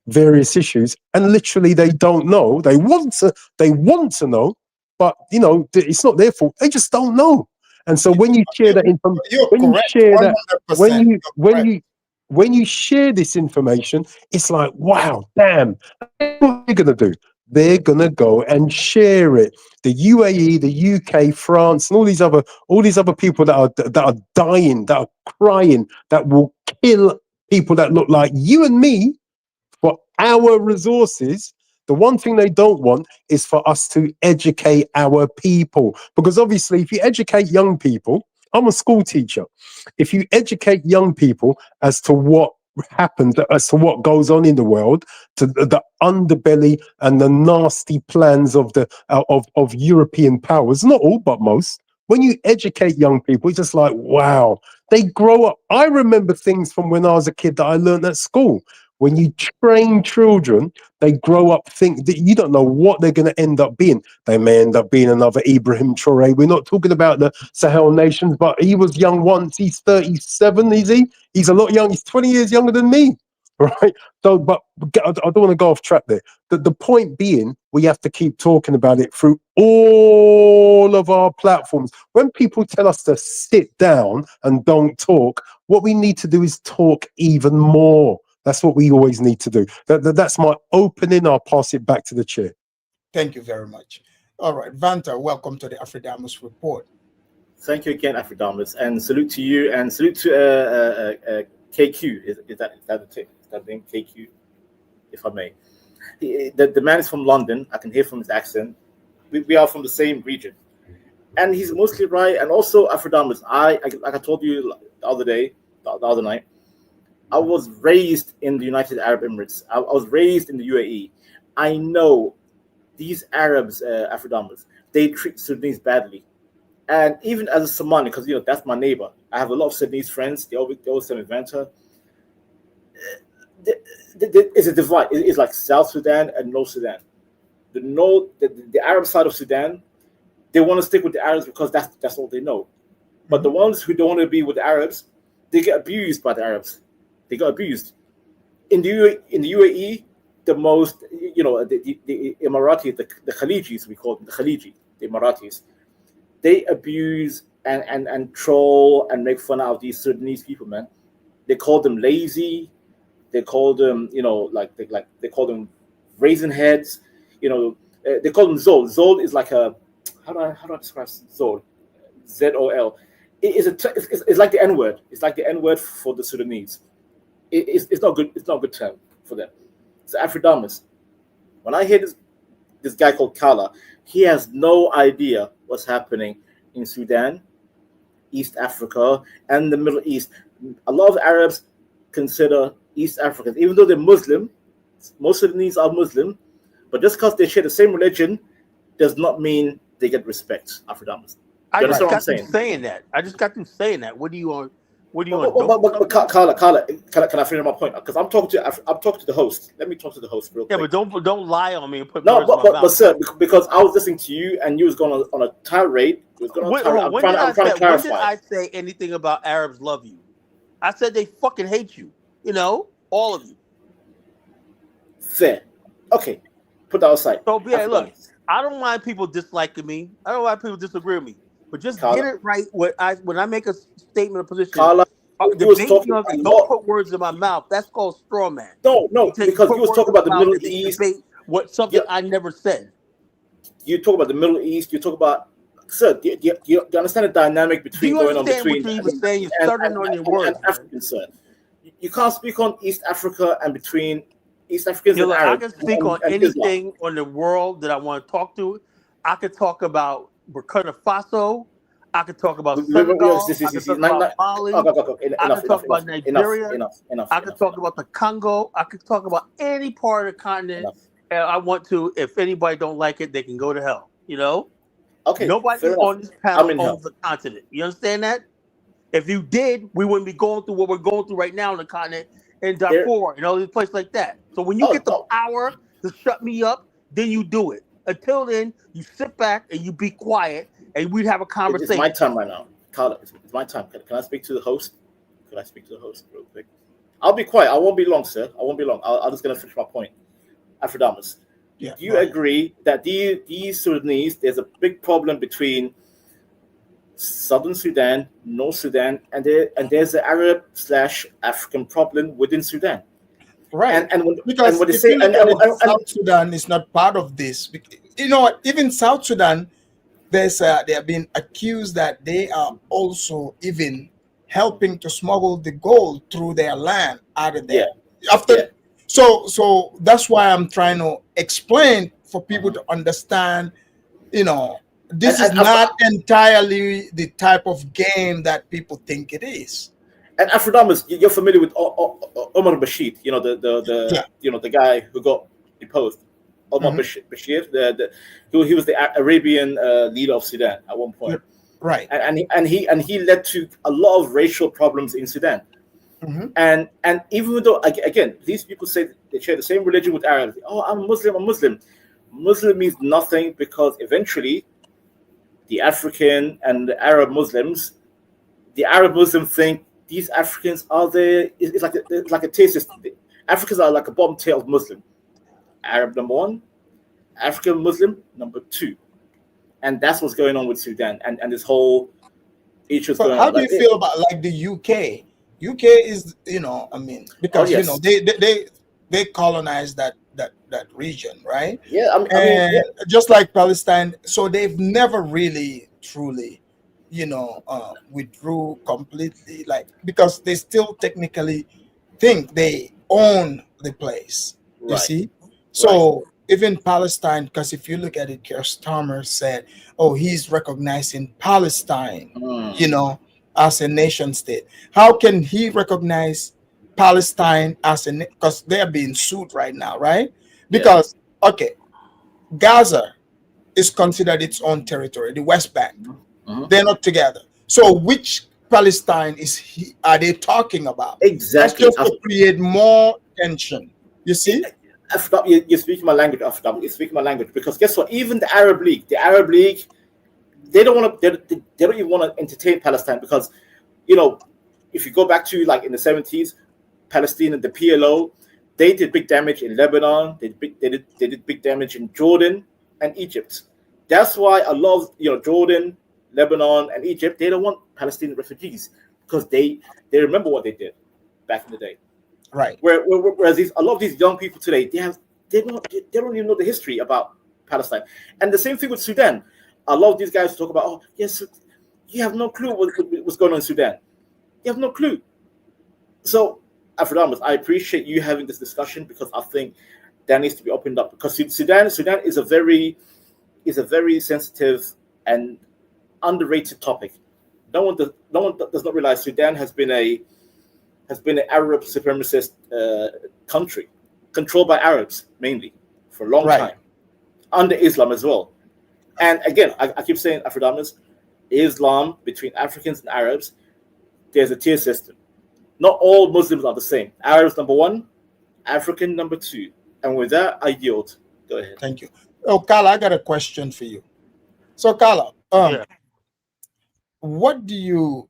various issues, and literally they don't know. They want to know, but you know, it's not their fault. They just don't know. And so when you share that information, when you correct, share that, 100%. when you share this information, it's like, wow, damn. What they're gonna do? They're gonna go and share it. The UAE, the UK, France, and all these other people that are dying, that are crying, that will kill people that look like you and me for our resources. The one thing they don't want is for us to educate our people. Because obviously, if you educate young people, I'm a school teacher. If you educate young people as to what happens, as to what goes on in the world, to the underbelly and the nasty plans of the of European powers, not all, but most. When you educate young people, it's just like, wow, they grow up. I remember things from when I was a kid that I learned at school. When you train children, they grow up think that you don't know what they're going to end up being. They may end up being another Ibrahim Traore. We're not talking about the Sahel nations, but he was young once. He's 37, is he? He's a lot young. He's 20 years younger than me, right? So, but I don't want to go off track there. The point being, we have to keep talking about it through all of our platforms. When people tell us to sit down and don't talk, what we need to do is talk even more. That's what we always need to do. That's my opening. I'll pass it back to the chair. Thank you very much. All right, Vanta, welcome to the Afridamus Report. Thank you again, Afridamus, and salute to you, and salute to KQ. Is that the name, KQ, if I may? The man is from London. I can hear from his accent. We are from the same region, and he's mostly right. And also, Afridamus, like I told you the other night, I was raised in the United Arab Emirates. I was raised in the UAE. I know these Arabs, Afridamus, they treat Sudanese badly. And even as a Somali, because that's my neighbor, I have a lot of Sudanese friends. They always tell me, Vanta, it's a divide. It's like South Sudan and North Sudan. The Arab side of Sudan, they want to stick with the Arabs because that's all they know. But the ones who don't want to be with the Arabs, they get abused by the Arabs. They got abused. In the UAE, the most, the Emiratis, the Khalijis, we call them, the Khaliji, the Emiratis, they abuse and troll and make fun out of these Sudanese people, man. They call them lazy. They call them, they call them raisin heads. They call them Zol. Zol is like a, how do I describe Zol? ZOL. It's like the N-word. It's like the N-word for the Sudanese. It's not good. It's not a good term for them. It's Afridamus. When I hear this guy called Kala, he has no idea what's happening in Sudan, East Africa, and the Middle East. A lot of Arabs consider East Africans, even though they're Muslim, most Sudanese are Muslim, but just because they share the same religion does not mean they get respect. Afridamus. I just got through saying that. What do you want? But Carla, can I finish my point? Because I'm talking to the host. Let me talk to the host real quick. Yeah, but don't lie on me and put no, words in my mouth. But sir, because I was listening to you and you was going on a tirade. I'm trying to clarify. When did I say anything about Arabs love you? I said they fucking hate you. All of you. Fair. Okay, put that aside. So yeah, look, I don't mind people disliking me. I don't mind people disagree with me. But just get it right when I make a statement of position. Carla, don't put words in my mouth. That's called straw man. No, because you was talking about the Middle East. I never said. You talk about the Middle East. You talk about, sir. Do you understand the dynamic between going on between? What you were saying? You're starting on your words. African, sir. You can't speak on East Africa and between East Africans and Arabs. I can speak on anything on the world that I want to talk to. I could talk about Burkina Faso. I could talk about Senegal. I could talk about Mali. I could talk about Nigeria. I could talk about the Congo. I could talk about any part of the continent And I want to. If anybody don't like it, they can go to hell. Okay, Nobody fair enough. on this I'm panel in hell. owns a continent. You understand that? If you did, we wouldn't be going through what we're going through right now on the continent in There. Darfur and all these places like that. So when you Oh get the no. power to shut me up, then you do it. Until then, you sit back and you be quiet, and we'd have a It's my conversation. time right now, Carla. It's my time. Can I speak to the host? Can I speak to the host real quick? I'll be quiet. I won't be long, sir. I won't be long. I'm just gonna finish my point. Afrodamus, Yeah. do you agree that these Sudanese, there's a big problem between Southern Sudan, North Sudan, and there's an Arab/African problem within Sudan? Right. And Because what they if say, you look at it, South Sudan is not part of this. You know what? Even South Sudan, they have been accused that they are also even helping to smuggle the gold through their land out of there. So that's why I'm trying to explain for people to understand. This is not entirely the type of game that people think it is. And Afrodamus, you're familiar with Omar Bashir, the guy who got deposed. Omar Bashir, he was the Arabian leader of Sudan at one point, right? And he led to a lot of racial problems in Sudan. And even though again these people say they share the same religion with Arabs, oh, I'm Muslim. Muslim means nothing, because eventually the African and the Arab Muslims, the Arab Muslims think these Africans are it's like a tier system. Africans are like a bottom tail of Muslim. Arab number one, African Muslim number two. And that's what's going on with Sudan and this whole issue is going on. How do you feel about like the UK? UK is, because they colonized that region, right? Yeah, just like Palestine, so they've never really truly, withdrew completely, because they still technically think they own the place. You Right. see, so even Palestine, because if you look at it, Keir Starmer said, "Oh, he's recognizing Palestine, as a nation state." How can he recognize Palestine as because they're being sued right now, right? Because Gaza is considered its own territory, the West Bank. They're not together. So which Palestine are they talking about? Exactly. That's just to create more tension. You see? You're speaking my language, Afdam. You're speaking my language, because guess what? Even the Arab League, they don't want to. They don't even want to entertain Palestine, because, if you go back to like in the 70s, Palestine and the PLO, they did big damage in Lebanon. They did big damage in Jordan and Egypt. That's why a lot of Jordan, Lebanon, and Egypt, they don't want Palestinian refugees, because they remember what they did back in the day. Right. Whereas a lot of these young people today, they don't even know the history about Palestine. And the same thing with Sudan. A lot of these guys talk about, oh yes, you have no clue what's going on in Sudan. You have no clue. So, Afrodamus, I appreciate you having this discussion, because I think that needs to be opened up, because Sudan is a very sensitive and underrated topic. No one does not realize Sudan has been an Arab supremacist country, controlled by Arabs mainly for a long time, under Islam as well. And again, I keep saying, Afrodamus, Islam, between Africans and Arabs, there's a tier system. Not all Muslims are the same. Arabs number one, African number two. And with that, I yield. Go ahead. Thank you. Oh, Carla, I got a question for you. So, Carla, what do you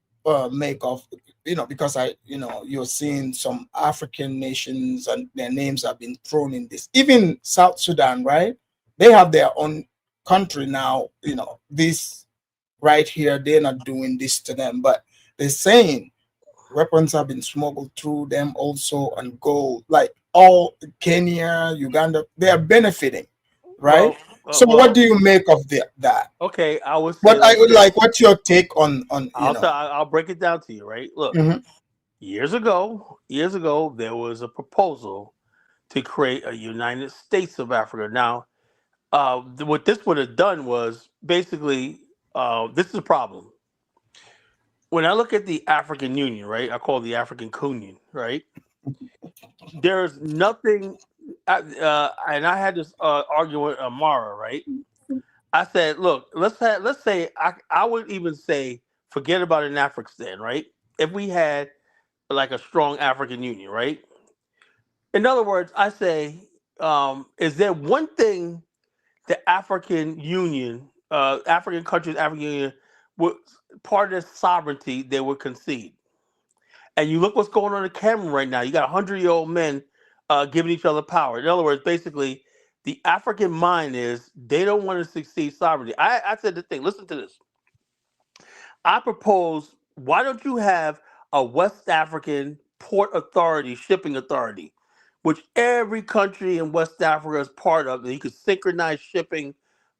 make of, because you're seeing some African nations and their names have been thrown in this. Even South Sudan, right? They have their own country now. This right here, they're not doing this to them, but they're saying weapons have been smuggled through them also, and gold, like all Kenya, Uganda, they are benefiting, right? What do you make of that? Okay, I would say. What I would like. What's your take on? I'll break it down to you, right? Look, years ago, there was a proposal to create a United States of Africa. Now, what this would have done was basically, this is a problem. When I look at the African Union, right? I call it the African Union, right? There's nothing and I had this argument with Amara, right? I said, look, let's say I would even say forget about an Afghanistan, right? If we had like a strong African Union, right? In other words, I say, is there one thing the African Union, African countries, African Union, would part of their sovereignty they would concede? And you look what's going on in Cameroon right now. You got 100-year-old men giving each other power. In other words, basically, the African mind is they don't want to succeed sovereignty. I said the thing. Listen to this. I propose, why don't you have a West African port authority, shipping authority, which every country in West Africa is part of, and you could synchronize shipping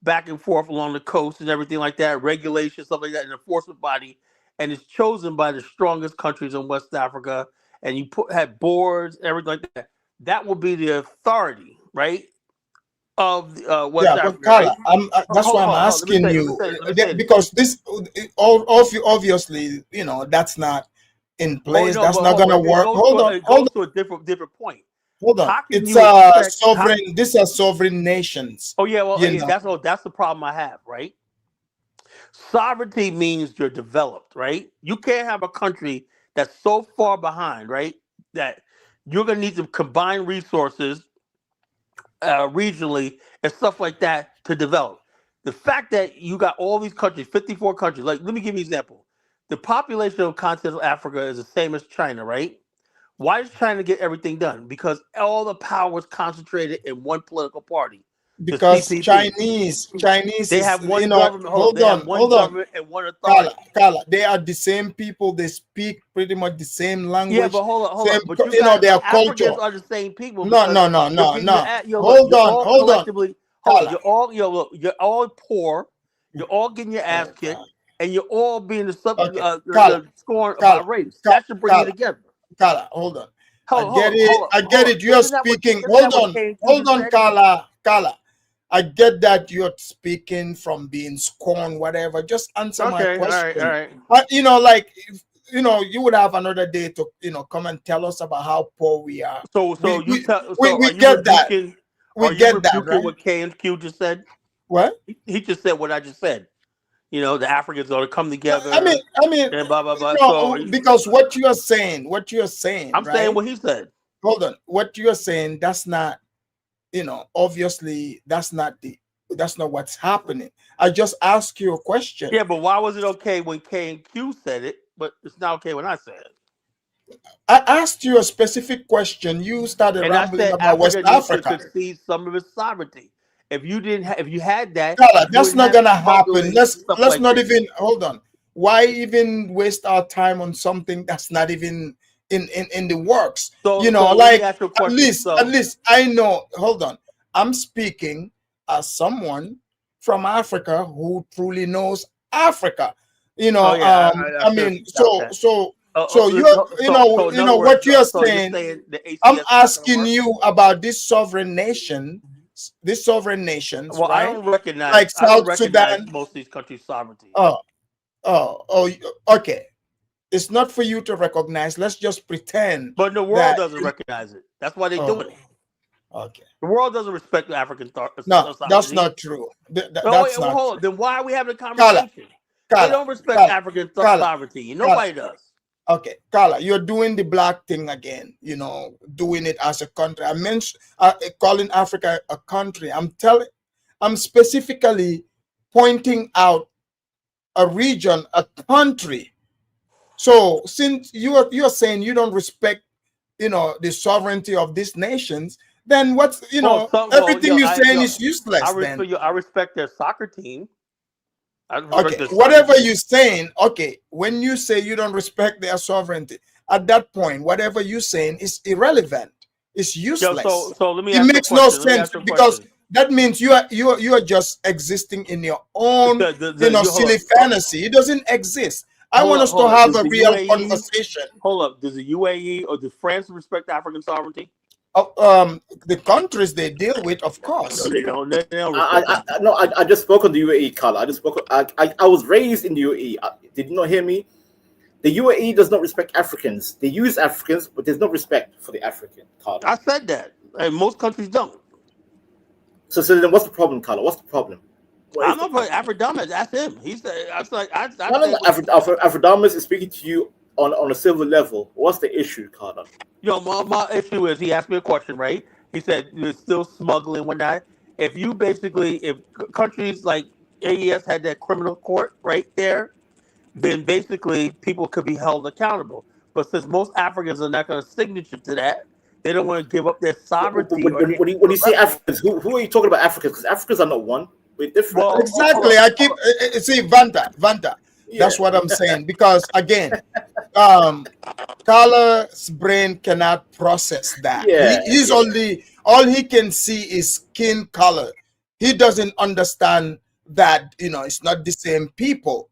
back and forth along the coast and everything like that, regulation, stuff like that, an enforcement body, and it's chosen by the strongest countries in West Africa, and you had boards, everything like that. That will be the authority, right, of West Yeah, but Africa, right? Carla, that's why I'm asking you because this obviously, that's not in Oh place. no, That's but not hold on. gonna work. Hold on, It hold goes on, to a different point. hold on. How can It's you a expect? sovereign. These are sovereign nations. Oh yeah, well You yeah, know, that's the problem I have, right? Sovereignty means you're developed, right? You can't have a country that's so far behind, right? That you're gonna need to combine resources regionally and stuff like that to develop. The fact that you got all these countries, 54 countries, like let me give you an example. The population of continental Africa is the same as China, right? Why is China get everything done? Because all the power is concentrated in one political party, the because CPP. Chinese They is, have one government. Hold on, hold they have on, one hold on. government and one Carla, authority. they are the same people. They speak pretty much the same Yeah, language, but hold same, on. But you guys, their culture. Africans are the same people No, because no, no, no, no. look, Hold you're on, all hold on, collectively. Hold on, Carla. you're all poor. You're all getting your ass Oh kicked, God. and you're all being Okay, Carla, the scorn by Carla, race. That should bring you Carla, together. Carla. Hold on. I Hold, get hold, it. hold up, I hold get up. it. You're speaking. Isn't that Hold what on. K and Q Hold just on, said? Carla. Carla. I get that you're speaking from being scorned, whatever. Just answer my Okay, all right, all question. right. Like, you would have another day to, come and tell us about how poor we are. So are We you get that. rebuking? We Are you get that, rebuking right? what K and Q just said? What? He just said what I just said. The Africans are to come I together mean, I mean, and blah blah blah. So because what you are saying, I'm saying right? what he said. Hold on. What you are saying, that's not, obviously that's not what's happening. I just asked you a question. Yeah, but why was it okay when K and Q said it, but it's not okay when I said it? I asked you a specific question. You started And I rambling said about West Africa needs to Africa. concede some of its sovereignty. If you had that, Carla, you that's wouldn't not have gonna happen. smuggling and stuff Let's like not this. even hold on. Why even waste our time on something that's not even in the works? So let me Like ask you a at question. least I know. Hold on. I'm speaking as someone from Africa who truly knows Africa. Oh yeah, I I should mean, doubt that. so In other words, what you're so you're saying. saying the ACS I'm is not going to asking work? you about these sovereign nations, Well, right? Like I don't South recognize Sudan. most of these countries' sovereignty. Oh, oh, okay. It's not for you to recognize. Let's just pretend But the world that. doesn't recognize it. That's why they're Oh, doing it. okay. The world doesn't respect the African No, that's sovereignty. not true. Oh, That's wait, well, not hold true. on. Then why are we having a Carla, conversation? They Carla, don't respect Carla, African Carla, sovereignty. Carla. Nobody does. Okay, Carla, you're doing the black thing again. Doing it as a country. I mentioned calling Africa a country. I'm specifically pointing out a region, a country. So since you're saying you don't respect, the sovereignty of these nations, then what's everything you're saying is useless. Then I respect their soccer team. I respect okay, their soccer whatever team. you're saying, okay, when you say you don't respect their sovereignty, at that point, whatever you're saying is irrelevant. It's useless. So let me It ask you a makes no question. Let me sense ask you a because question. that means you are just existing in your own Hold silly up, fantasy. It doesn't exist. I want us to hold up. have Does a the real UAE conversation. hold up? Does the UAE or does France respect African sovereignty? The countries they deal with, of course. They don't respect that. No, I just spoke on the UAE, Carla. I was raised in the UAE. Did you not hear me? The UAE does not respect Africans. They use Africans, but there's no respect for the African, Carla. I said that. and most countries don't. So then what's the problem, Carla? What's the problem? I'm not putting Afrodamas. That's him. He said. I was like, I No, no, no. Afrodamas is speaking to you on a civil level. What's the issue, Carla? My issue is he asked me a question, right? He said you're still smuggling whatnot. If countries like AES had that criminal court right there, then basically people could be held accountable. But since most Africans are not going to signature to that, they don't want to give up their sovereignty. When you say Africans, who are you talking about Africans? Because Africans are not one. We're different. Well, exactly. I keep see Vanta. That's what I'm saying, because again, Carla's brain cannot process that. He's only, all he can see is skin color. He doesn't understand that, it's not the same people.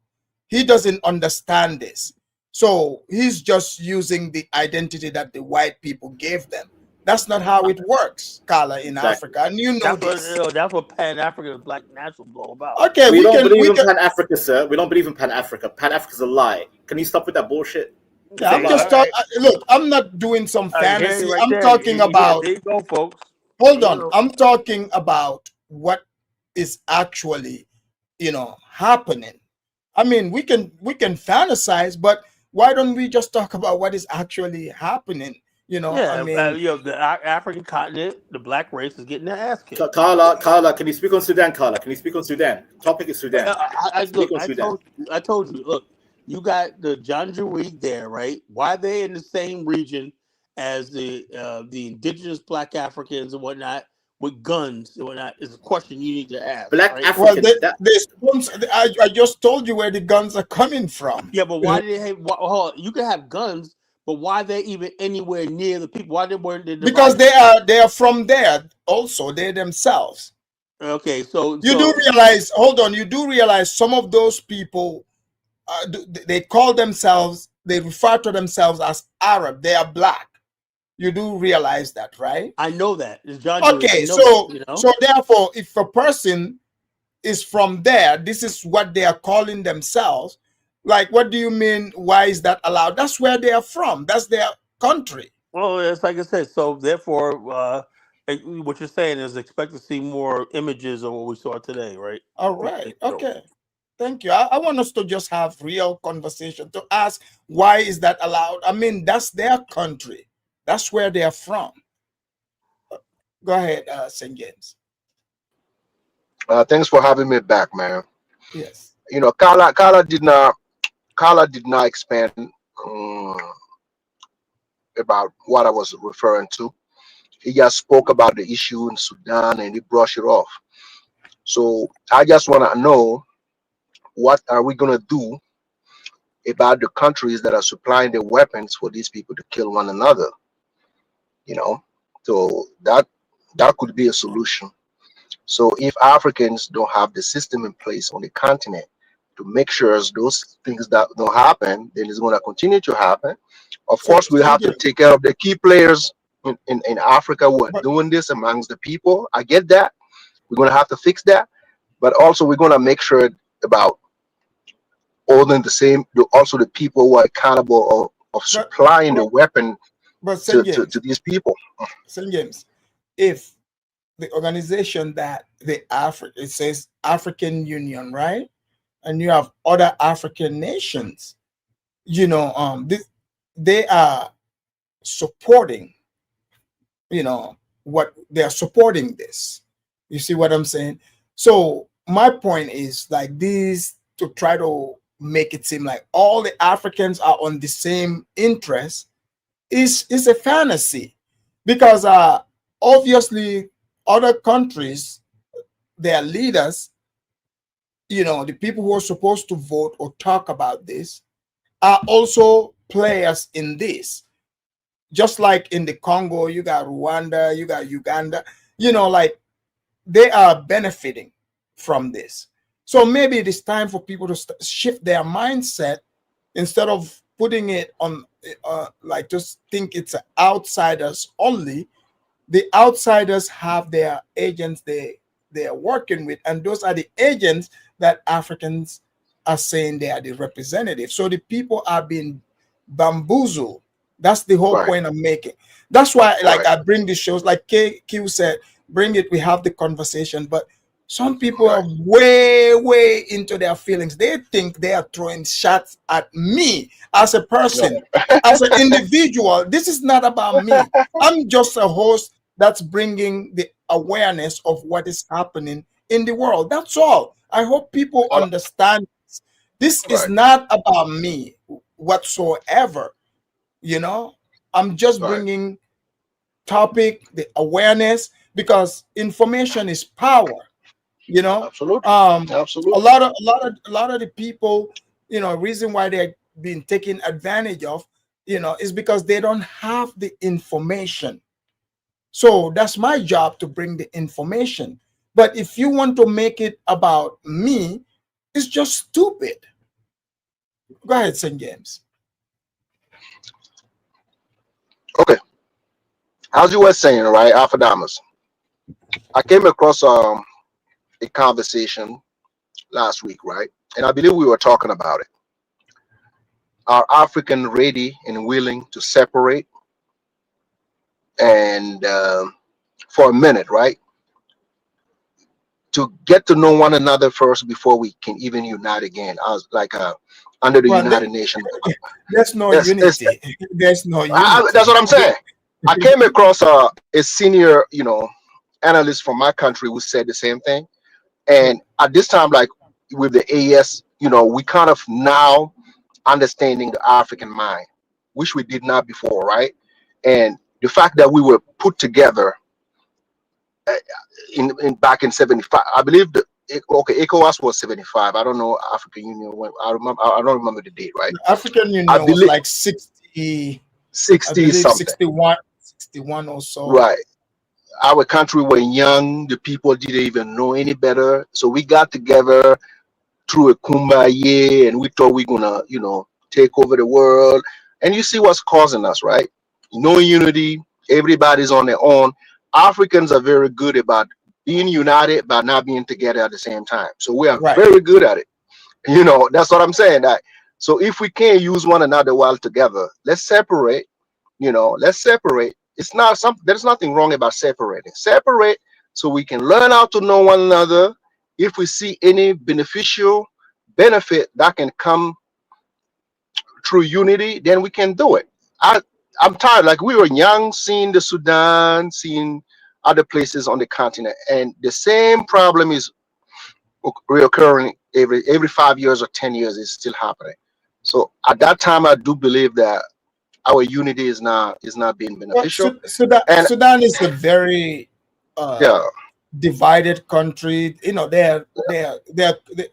He doesn't understand this. So he's just using the identity that the white people gave them. That's not how it works, Carla, in Africa, and that's what Pan-African Black nationalism is all about. Okay, we don't believe in Pan-Africa, sir. We don't believe in Pan-Africa. Pan-Africa's a lie. Can you stop with that bullshit? Yeah, I'm just talking. Look, I'm not doing some fantasy. I'm talking about. There you go, folks. Hold on. I'm talking about what is actually, happening. I mean, we can fantasize, but why don't we just talk about what is actually happening? The African continent, the black race is getting their ass kicked. Carla, can you speak on Sudan? Carla, can you speak on Sudan? Topic is Sudan. I told you, look, you got the Janjaweed there, right? Why are they in the same region as the indigenous black Africans and whatnot with guns and whatnot is a question you need to ask. Black right? Africans. I just told you where the guns are coming from. Yeah, but why did they have? You can have guns, but why are they even anywhere near the people? Why they weren't? Because they are from there also. They themselves. Okay, so you do realize. Hold on, you do realize some of those people. They call themselves. They refer to themselves as Arab. They are black. You do realize that, right? I know that. Okay, so therefore, if a person is from there, this is what they are calling themselves. Like, what do you mean? Why is that allowed? That's where they are from. That's their country. Well, it's like I said. So therefore, what you're saying is expect to see more images of what we saw today, right? All right. Okay. Thank you. I want us to just have real conversation to ask why is that allowed? I mean, that's their country. That's where they are from. Go ahead, St. James. Thanks for having me back, man. Yes. Carla did not expand about what I was referring to. He just spoke about the issue in Sudan and he brushed it off. So I just want to know, what are we going to do about the countries that are supplying the weapons for these people to kill one another? So that could be a solution. So if Africans don't have the system in place on the continent to make sure those things that don't happen, then it's going to continue to happen. Of course, we have to take care of the key players in Africa who are doing this amongst the people. I get that. We're going to have to fix that. But also, we're going to make sure about holding also the people who are accountable of supplying the weapon to these people. St. James, if the organization that it says African Union, right? And you have other African nations, they are supporting, what they are supporting this. You see what I'm saying? So my point is like this, to try to make it seem like all the Africans are on the same interest is a fantasy, because obviously other countries, their leaders, the people who are supposed to vote or talk about this are also players in this. Just like in the Congo, you got Rwanda, you got Uganda, like they are benefiting from this. So maybe it is time for people to shift their mindset, instead of putting it on like just think it's outsiders only. The outsiders have their agents they are working with, and those are the agents that Africans are saying they are the representatives. So the people are being bamboozled. That's the whole point I'm making. That's why, like, I bring these shows, like Q said, bring it, we have the conversation. But some people are way into their feelings. They think they are throwing shots at me as a person, as an individual. This is not about me. I'm just a host that's bringing the awareness of what is happening in the world. That's all. I hope people understand this. This is not about me whatsoever. You know, I'm just bringing topic, the awareness, because information is power. You know, absolutely. A lot of the people, you know, reason why they're being taken advantage of, you know, is because they don't have the information. So that's my job, to bring the information. But if you want to make it about me, it's just stupid. Go ahead, St. James. Okay, as you were saying, right, Alpha Damas, I came across a conversation last week, right? And I believe we were talking about it. Are African ready and willing to separate? And for a minute, right? To get to know one another first before we can even unite again. I was like under the United Nations. There's no unity. There's no unity. That's what I'm saying. I came across a senior, you know, analyst from my country who said the same thing. And at this time, like with the AES, you know, we kind of now understanding the African mind, which we did not before, right? And the fact that we were put together in back in 75, I believe ECOWAS was 75. I don't know African Union when, I don't remember the date, right? The African Union was like 60 something. 61 or so. Right. Our country were young, the people didn't even know any better. So we got together through a kumbaya and we thought we're gonna, you know, take over the world. And you see what's causing us, right? No unity, everybody's on their own. Africans are very good about being united but not being together at the same time. So we are very good at it. You know, that's what I'm saying. That so if we can't use one another while together, let's separate, you know, let's separate. It's not there's nothing wrong about separating. Separate so we can learn how to know one another. If we see any beneficial benefit that can come through unity, then we can do it. I'm tired. Like we were young, seeing the Sudan, seeing other places on the continent, and the same problem is reoccurring every 5 years or 10 years. Is still happening. So at that time, I do believe that our unity is not being beneficial. Sudan is a very divided country. You know, they're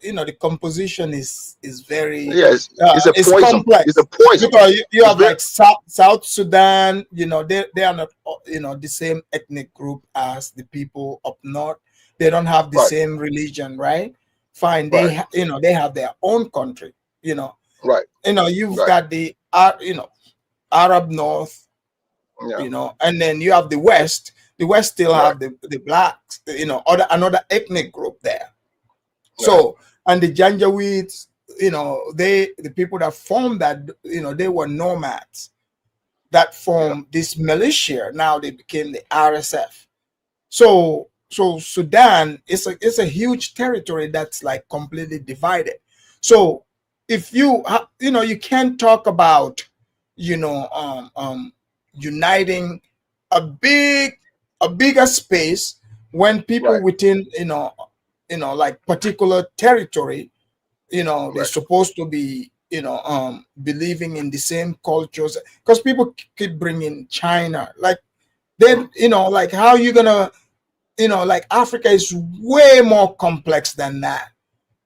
you know, the composition is very it's a poison. Complex. It's a poison. Because you have like South Sudan. You know, they are not, you know, the same ethnic group as the people up north. They don't have the same religion, right? Fine, they you know, they have their own country. You know, you know, you've got the you know, Arab North, you know, and then you have the West. The West still have the blacks, you know, another ethnic group there. So, and the Janjaweeds, you know, the people that formed that, you know, they were nomads that formed this militia. Now they became the RSF. So Sudan is a huge territory that's like completely divided. So if you know, you can't talk about, you know, uniting a bigger space when people within, you know, like particular territory, you know, they're supposed to be, you know, believing in the same cultures, because people keep bringing China, like then, you know, like how you gonna, you know, like Africa is way more complex than that,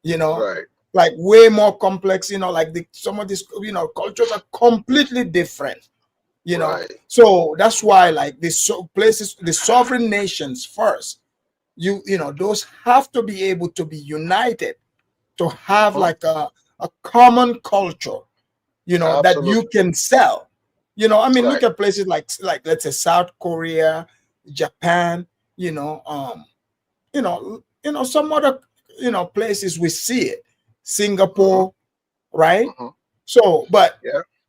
you know, like way more complex, you know, like some of these, you know, cultures are completely different, you know. So that's why, like these places, the sovereign nations first, you know, those have to be able to be united to have like a common culture, you know, that you can sell. You know, I mean, look at places like let's say South Korea, Japan, you know, some other, you know, places we see it, Singapore, right? So, but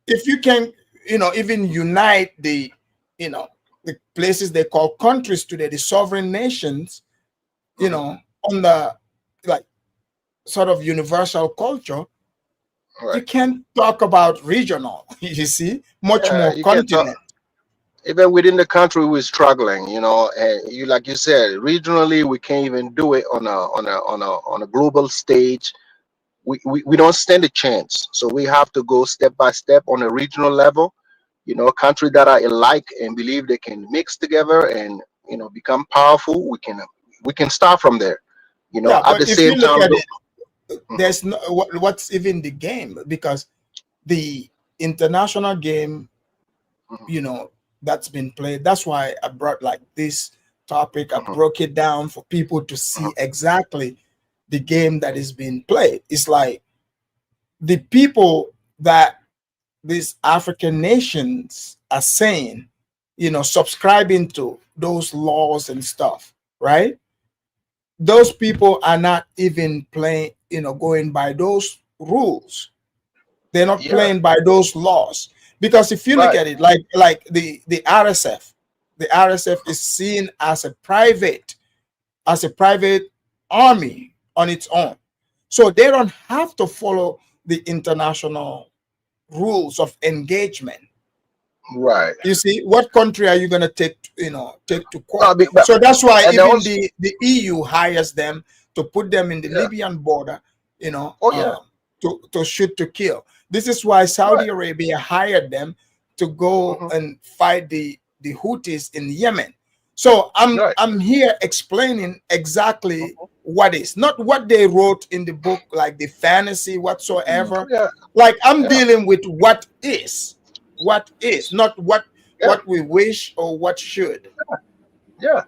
if you can, you know, even unite the, you know, the places they call countries today, the sovereign nations, you know, on the like sort of universal culture, you can't talk about regional. You see, much more You can talk. continent. Even within the country, we're struggling. You know, and you like you said, regionally, we can't even do it on a global stage. We don't stand a chance. So we have to go step by step on a regional level. You know, countries that are alike and believe they can mix together and become powerful. We can start from there. You know, Yeah, at the but if you same look time, at though. it, there's no what's even the game, because the international game, you know, that's been played. That's why I brought like this topic. I broke it down for people to see exactly the game that is being played. It's like the people that these African nations are saying, you know, subscribing to those laws and stuff, right? Those people are not even playing, you know, going by those rules. They're not Yeah, playing by those laws. Because if you look right. at it, like the RSF, the RSF is seen as a private army on its own. So they don't have to follow the international rules of engagement. Right. You see, what country are you going to take to No, court? but So that's why and even also, the EU hires them to put them in the yeah. Libyan border, you know, Oh yeah. to shoot to kill. This is why Saudi Right. Arabia hired them to go and fight the Houthis in Yemen. So Right. I'm here explaining exactly what is, not what they wrote in the book, like the fantasy whatsoever. Yeah. Like I'm Yeah. dealing with what is, not Yeah. what we wish or what should. Yeah.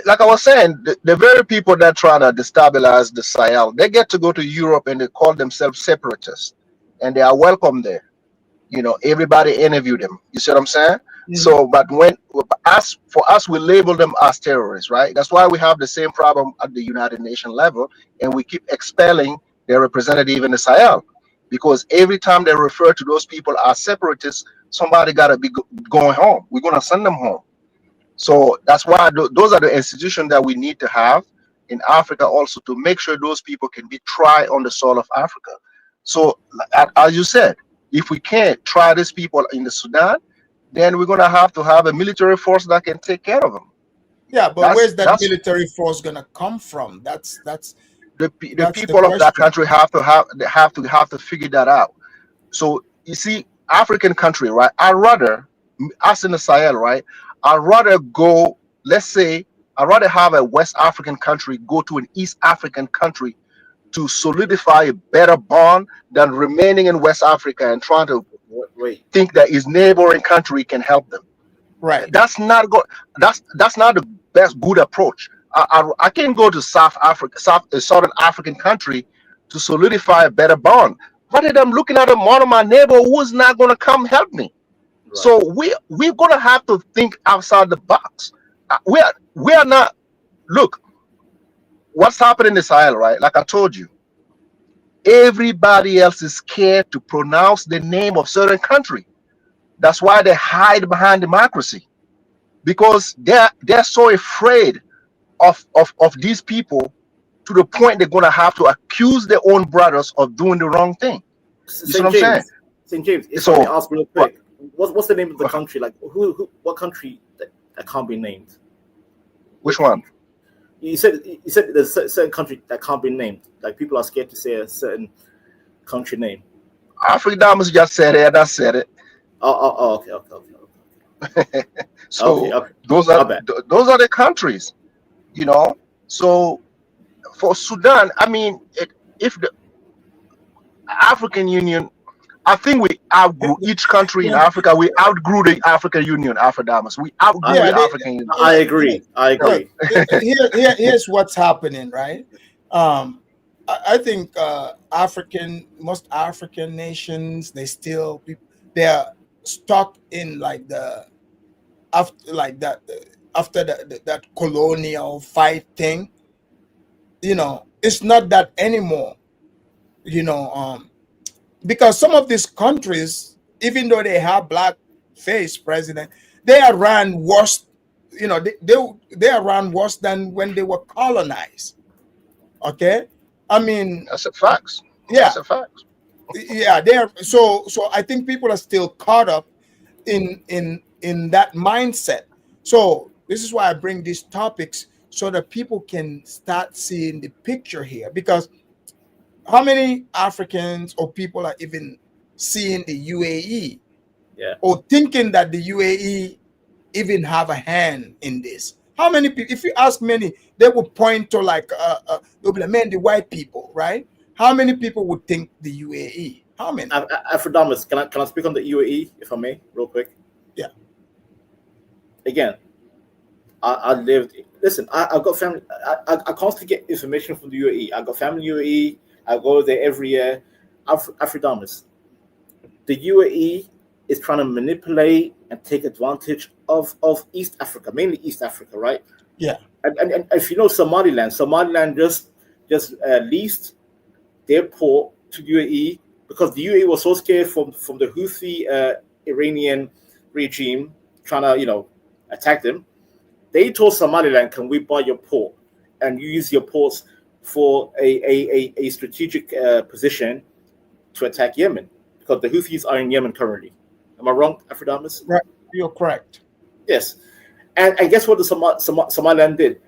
Like I was saying, the very people that try to destabilize the Sahel, they get to go to Europe and they call themselves separatists, and they are welcome there. You know, everybody interview them. You see what I'm saying? Mhm. So, but for us, we label them as terrorists, right? That's why we have the same problem at the United Nations level, and we keep expelling their representative in the Sahel, because every time they refer to those people as separatists, somebody got to be going home. We're gonna send them home. So that's why those are the institutions that we need to have in Africa also, to make sure those people can be tried on the soil of Africa. So, as you said, if we can't try these people in the Sudan, then we're gonna have to have a military force that can take care of them. Yeah, but That's where's that that's military force gonna come from? the That's the people of that question. country have to figure that out. So you see, African country, right? Us in the Sahel, right? I'd rather go, let's say, I'd rather have a West African country go to an East African country to solidify a better bond than remaining in West Africa and trying to Wait, think that his neighboring country can help them. Right. That's not good. That's not the best good approach. I can go to South Africa, a Southern African country, to solidify a better bond, rather than looking at one of my neighbor who's not going to come help me. right. So we're going to have to think outside the box. We are not. Look, what's happening in Israel, right? Like I told you, everybody else is scared to pronounce the name of certain country. That's why they hide behind democracy, because they're so afraid of these people, to the point they're gonna have to accuse their own brothers of doing the wrong thing. You see what St. I'm saying? James, St. James. If I may So ask real what? quick, what's the name of the country? Like what country that can't be named? Which one? You said there's a certain country that can't be named. Like people are scared to say a certain country name. Africa Damas just said it. I said it. Okay. Okay. So Okay. those My are bad. those are the countries. You know. So for Sudan, I mean, if the African Union, I think we outgrew each country in Yeah, Africa. We outgrew the African Union, Afridamus. We outgrew I yeah. the African Union. I agree. I Look, agree. here's what's happening, right? I think most African nations, they're stuck in like the after like that after that colonial fight thing. You know, it's not that anymore. You know, because some of these countries, even though they have black face president, they are ran worse. You know, they are ran worse than when they were colonized. Okay, I mean, That's a fact. yeah, That's a fact. yeah. They're so. I think people are still caught up in that mindset. So this is why I bring these topics so that people can start seeing the picture here. Because how many Africans or people are even seeing the UAE or thinking that the UAE even have a hand in this? How many people? If you ask many, they would point to like they'll be like, man, the white people, right? How many people would think the UAE? How many? Afrodamus, can I speak on the UAE, if I may, real quick? Yeah. Again, I lived. Listen, I've got family. I constantly get information from the UAE. I got family in UAE. I go there every year. Afrodamus, the UAE is trying to manipulate and take advantage of East Africa, mainly East Africa, right? Yeah. And if you know Somaliland just leased their port to UAE because the UAE was so scared from the Houthi Iranian regime trying to attack them. They told Somaliland, "Can we buy your port and use your ports for a strategic position to attack Yemen?" Because the Houthis are in Yemen currently. Am I wrong, Afrodamus? Right, you're correct. Yes, and guess what the Somaliland did?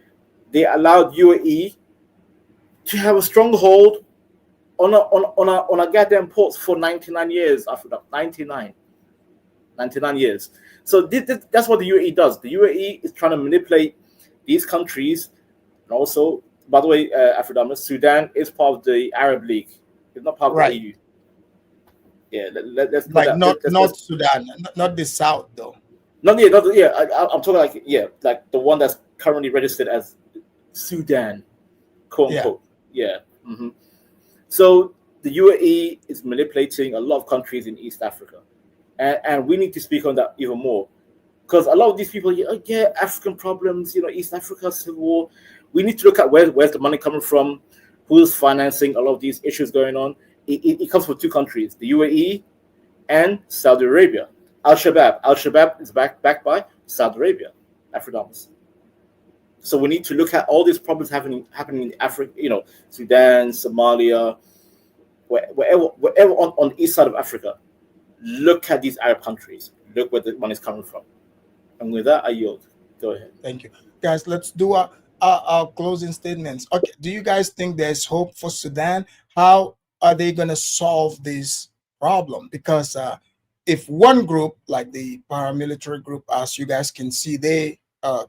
They allowed UAE to have a stronghold on a goddamn port for 99 years. After that, 99 years. So that's what the UAE does. The UAE is trying to manipulate these countries, and also, by the way, Afrodamus, Sudan is part of the Arab League. It's not part of the EU. Yeah, let's like not Sudan, not the South though. I'm talking like the one that's currently registered as Sudan, quote unquote. Yeah. Mm-hmm. So the UAE is manipulating a lot of countries in East Africa, and we need to speak on that even more, because a lot of these people, African problems, East Africa civil war. We need to look at where's the money coming from, who's financing a lot of these issues going on. It comes from two countries, the UAE and Saudi Arabia. Al-Shabaab is backed by Saudi Arabia, Afrodamus. So we need to look at all these problems happening in Africa, Sudan, Somalia, wherever on the east side of Africa. Look at these Arab countries. Look where the money is coming from. And with that, I yield. Go ahead. Thank you. Guys, let's do our closing statements. Okay, do you guys think there's hope for Sudan? How are they going to solve this problem? Because if one group, like the paramilitary group, as you guys can see, they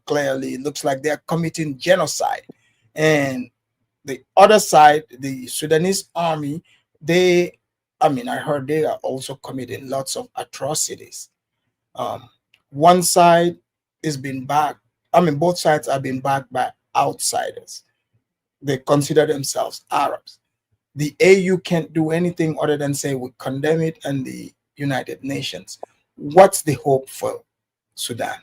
clearly looks like they're committing genocide, and the other side, the Sudanese army, I heard they are also committing lots of atrocities. One side is being backed. Both sides are being backed by outsiders. They consider themselves Arabs. The AU can't do anything other than say we condemn it, and the United Nations. What's the hope for Sudan?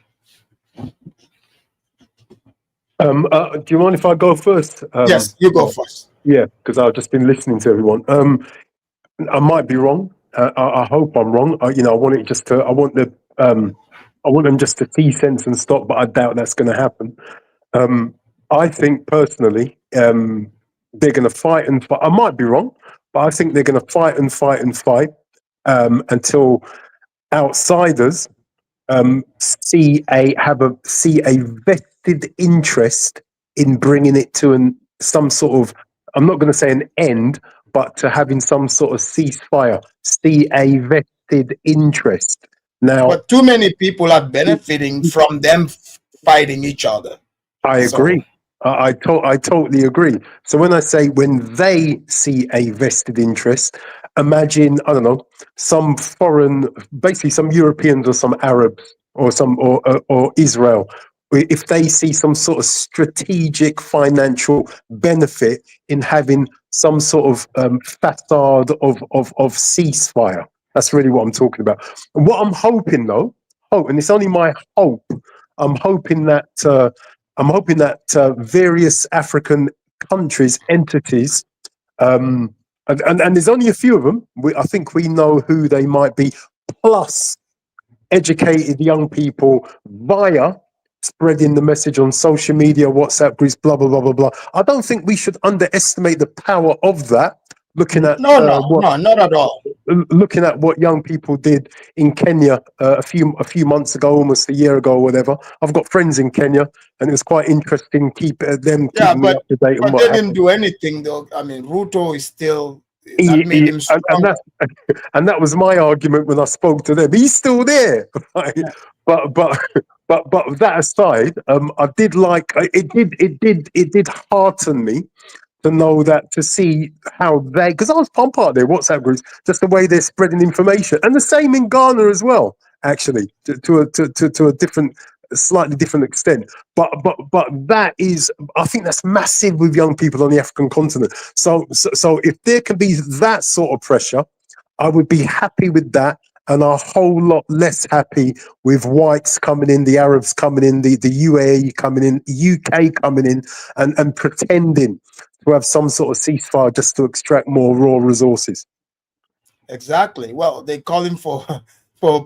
Do you mind if I go first? Yes, you go first. Yeah, because I've just been listening to everyone. I might be wrong. I hope I'm wrong. I want it just to. I want them just to see sense and stop. But I doubt that's going to happen. I think personally, they're going to fight and fight. I might be wrong, but I think they're going to fight and fight and fight until outsiders see a vested interest in bringing it to some sort of, I'm not going to say an end, but to having some sort of ceasefire. See a vested interest. Now, but too many people are benefiting from them fighting each other. I agree. I totally agree. So when I say when they see a vested interest, imagine, I don't know, some foreign, basically some Europeans or some Arabs or Israel, if they see some sort of strategic financial benefit in having some sort of facade of ceasefire. That's really what I'm talking about. And what I'm hoping though, and it's only my hope, I'm hoping that various African countries, entities, and there's only a few of them. I think we know who they might be. Plus, educated young people via spreading the message on social media, WhatsApp groups, blah, blah, blah, blah, blah. I don't think we should underestimate the power of that, looking at No, not at all. looking at what young people did in Kenya a few months ago, almost a year ago or whatever. I've got friends in Kenya, and it was quite interesting keeping me up to date on But what they happened. didn't do anything though. I mean, Ruto is still, that made him strong. And that was my argument when I spoke to them. He's still there, right? But that aside, I did like it did hearten me to know that, to see how they, because I'm part of their WhatsApp groups, just the way they're spreading information, and the same in Ghana as well, actually, to a different, slightly different extent. But that is, I think that's massive with young people on the African continent. So if there can be that sort of pressure, I would be happy with that, and a whole lot less happy with whites coming in, the Arabs coming in, the UAE coming in, UK coming in, and pretending to have some sort of ceasefire just to extract more raw resources. Exactly. Well, they call him for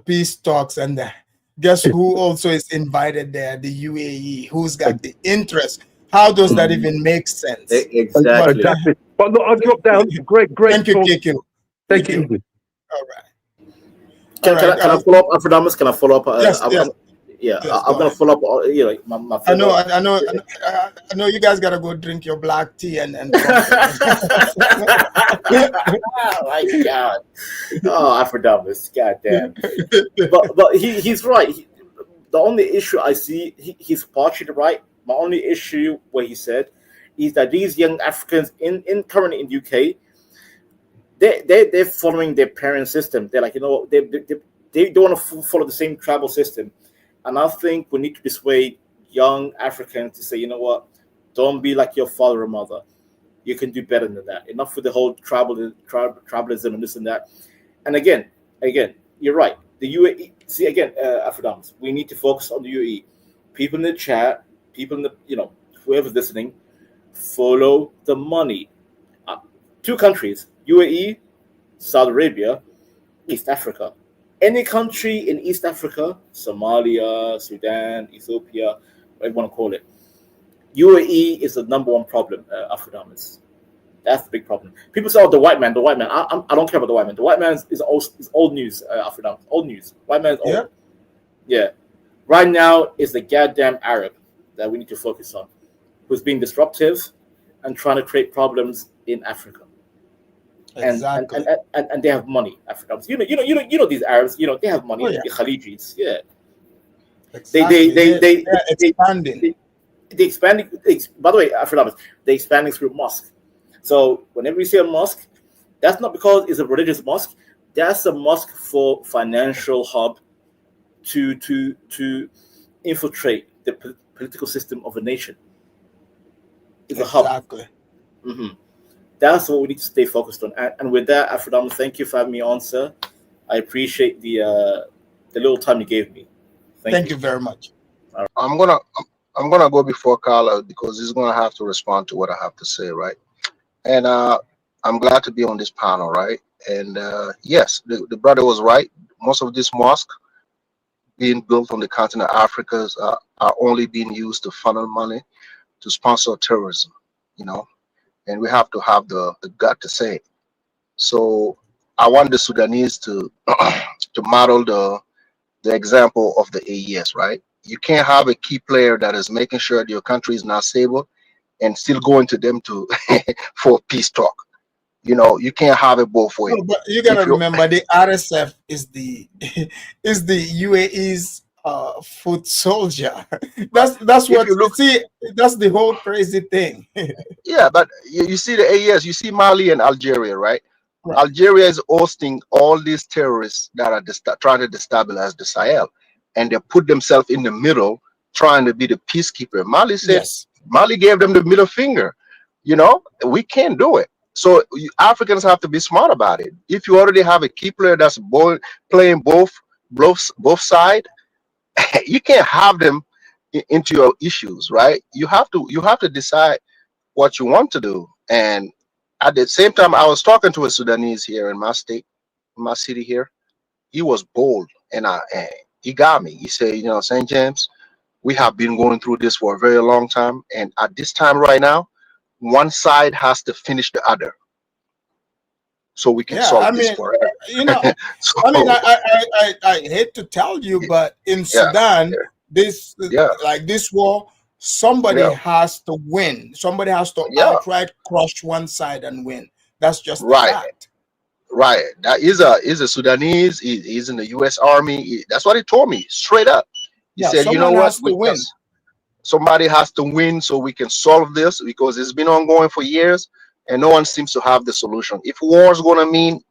peace talks, and guess who also is invited there? The UAE. Who's got the interest? How does that even make sense? Exactly. But look, I'll drop down. Great. Thank you, KQ. Take it easy. All right. Can I follow up, Afrodamus? Can I follow up? Yes. I'm gonna follow up. My I know. You guys gotta go drink your black tea and. Oh my God! Oh, Afrodamus, goddamn. But he's right. The only issue I see, he's partially right. My only issue, what he said, is that these young Africans currently in the UK, they're following their parent system. They're like, they don't want to follow the same tribal system. And I think we need to persuade young Africans to say, you know what, don't be like your father or mother. You can do better than that. Enough with the whole tribalism and this and that. And again, you're right. The UAE, see again, Afrodamus, we need to focus on the UAE. People in the chat, people in the, whoever's listening, follow the money. 2 countries, UAE, Saudi Arabia, East Africa. Any country in East Africa, Somalia, Sudan, Ethiopia, whatever you want to call it, UAE is the number one problem, Afrodamus. That's the big problem. People say, "Oh, the white man." I don't care about the white man. The white man is old news, Afrodamus. Old news. White man's old. Yeah. Right now is the goddamn Arab that we need to focus on, who's being disruptive and trying to create problems in Africa. Exactly. And they have money, Africans. You know these Arabs. They have money. Oh, yeah. The Khalijis, yeah. Exactly. They're expanding. They expanding. By the way, Africans, they're expanding through mosque. So whenever you see a mosque, that's not because it's a religious mosque. That's a mosque for financial hub to infiltrate the political system of a nation. It's a hub. Exactly. Mm-hmm. That's what we need to stay focused on. And with that, Afrodamus, thank you for having me on, sir. I appreciate the little time you gave me. Thank you very much. Right. I'm gonna go before Carla because he's gonna have to respond to what I have to say, right? And I'm glad to be on this panel, right? And yes, the brother was right. Most of these mosques being built on the continent of Africa are only being used to funnel money to sponsor terrorism, and we have to have the gut to say it. So I want the Sudanese to to model the example of the AES, right? You can't have a key player that is making sure that your country is not stable and still going to them to for peace talk. You can't have it both ways. No, but you gotta remember the RSF is the UAE's foot soldier. That's what you look. See, that's the whole crazy thing. Yeah, but you see the AES, you see Mali and Algeria, right? Algeria is hosting all these terrorists that are trying to destabilize the Sahel, and they put themselves in the middle, trying to be the peacekeeper. Mali said, yes. Mali gave them the middle finger. We can't do it. So Africans have to be smart about it. If you already have a key player that's playing both sides, you can't have them into your issues, right? You have to decide what you want to do. And at the same time, I was talking to a Sudanese here in my state, in my city here. He was bold, and he got me. He said, St. James, we have been going through this for a very long time, and at this time right now, one side has to finish the other so we can Yeah, I solve this mean, forever. you know, So I mean, I hate to tell you, but in yeah, Sudan, this yeah, like this war, somebody yeah, has to win. Somebody has to yeah. outright crush one side and win. That's just the Right, fact. right. That is a Sudanese. He's in the U.S. Army. That's what he told me straight up. He Yeah, said, "You know someone what? has to We win. just somebody has to win so we can solve this because it's been ongoing for years and no one seems to have the solution. If war is going to mean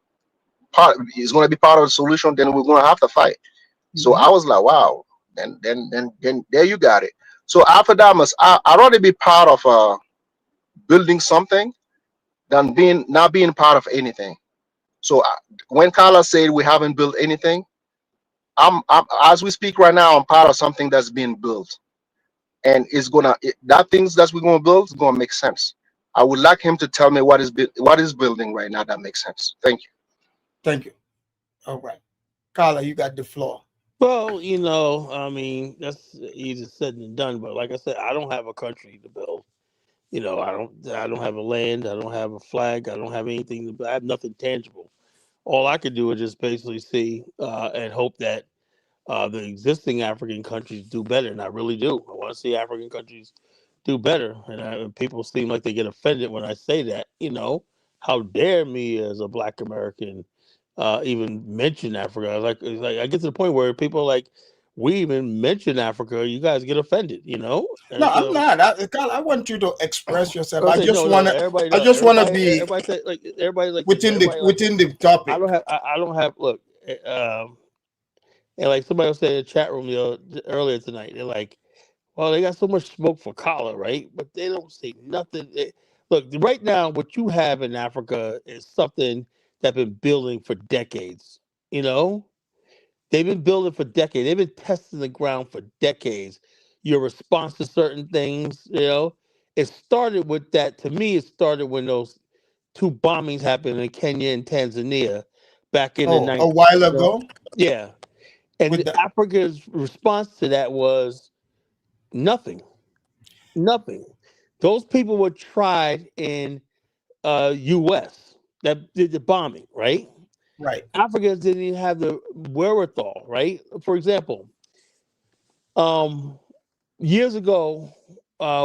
is going to be part of the solution, then we're going to have to fight." So Mhm. I was like, wow. Then there you got it. So after that, I'd rather be part of building something than being not being part of anything. So when Carla said we haven't built anything, I'm as we speak right now, I'm part of something that's being built, and that things that we're gonna build is gonna make sense. I would like him to tell me what is building right now that makes sense. Thank you. Thank you. All right, Carla, you got the floor. Well, I mean, that's easier said than done. But like I said, I don't have a country to build. I don't have a land. I don't have a flag. I don't have anything. I have nothing tangible. All I could do is just basically see and hope that the existing African countries do better, and I really do. I want to see African countries do better, and people seem like they get offended when I say that. How dare me as a Black American even mention Africa? It's like I get to the point where people are like, we even mention Africa, you guys get offended. No, And I'm so not. Carla, I want you to express yourself. I say no, no. Everybody, I no, just wanna everybody, be everybody say like everybody like this. Everybody like within the I topic. don't have. I don't have. Look, and like somebody was saying in the chat room earlier tonight, they're like, "Well, they got so much smoke for collar, right? But they don't say nothing." Look, right now, what you have in Africa is something that's been building for decades. You know, they've been building for decades. They've been testing the ground for decades. Your response to certain things, it started with that. To me, it started when those two bombings happened in Kenya and Tanzania back in the Oh, 90s. a while ago Yeah. And with the Africa's response to that was nothing. Nothing. Those people were tried in US that did the bombing, right? right. Africans didn't even have the wherewithal, right? For example, um, years ago,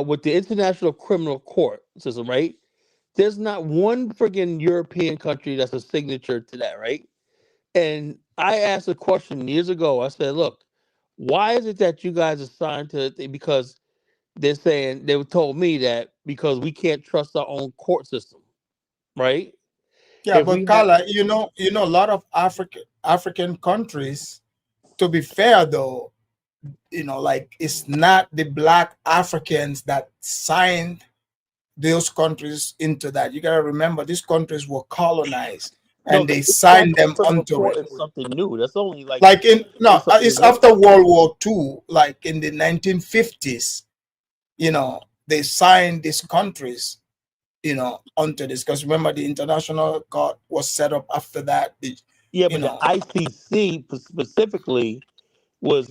with the International Criminal Court system, right? There's not one friggin' European country that's a signature to that, right? And I asked a question years ago. I said, look, why is it that you guys are signed to the thing? Because they were told me that because we can't trust our own court system, right? Yeah, If but we have, Carla, a lot of African countries. To be fair, though, like it's not the Black Africans that signed those countries into that. You gotta remember, these countries were colonized, no, and the they signed International them Criminal onto Court it. is something new. That's only like Like in no, it's something it's new. after World War II, like in the 1950s. They signed these countries, onto this because remember the international court was set up after that. Yeah, You but the know, ICC specifically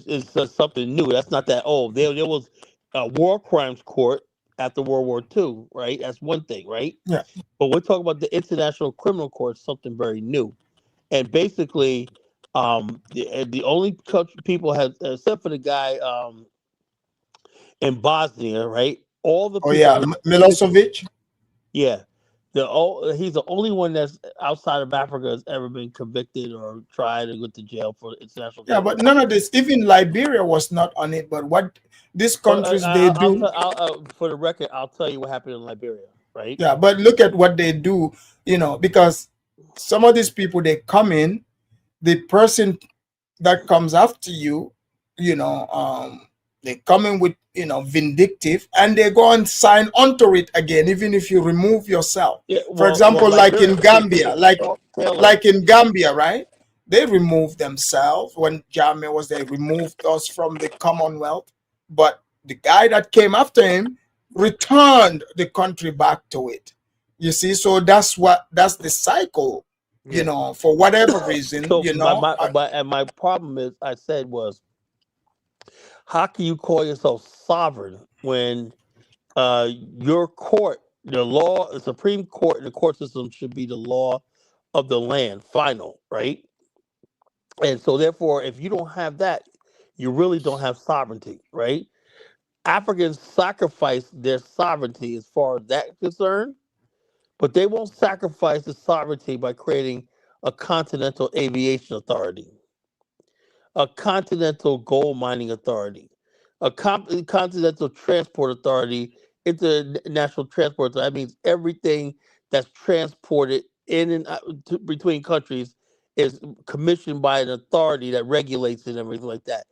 is something new. That's not that old. There was a war crimes court after World War II, right? That's one thing, right? yeah. But we're talking about the International Criminal Court, something very new. And basically, the only country people have, except for the guy in Bosnia, right? All the Oh people yeah, that convicted, Milosevic. yeah, he's the only one that's outside of Africa has ever been convicted or tried and went to jail for the International Yeah, Criminal but Court. none of this. Even Liberia was not on it. But what these Well, countries they do. for the record, I'll tell you what happened in Liberia, right? Yeah, but look at what they do. Because some of these people they come in, the person that comes after you, you know, they come in with vindictive, and they go and sign onto it again, even if you remove yourself. Yeah, For well, example, like in Liberia, Gambia, Taylor. like in Gambia, right? They removed themselves when Jammeh was there, removed us from the Commonwealth. But the guy that came after him returned the country back to it. You see, so that's the cycle you know, for whatever reason, So you know. my problem is, I said was, how can you call yourself sovereign when your court, the law, the Supreme Court, and the court system should be the law of the land, final, right? And so, therefore, if you don't have that, you really don't have sovereignty, right? Africans sacrifice their sovereignty as far as that is concerned, but they won't sacrifice the sovereignty by creating a continental aviation authority, a continental gold mining authority, a continental transport authority, international transport. That means everything that's transported in and out, between countries is commissioned by an authority that regulates it and everything like that.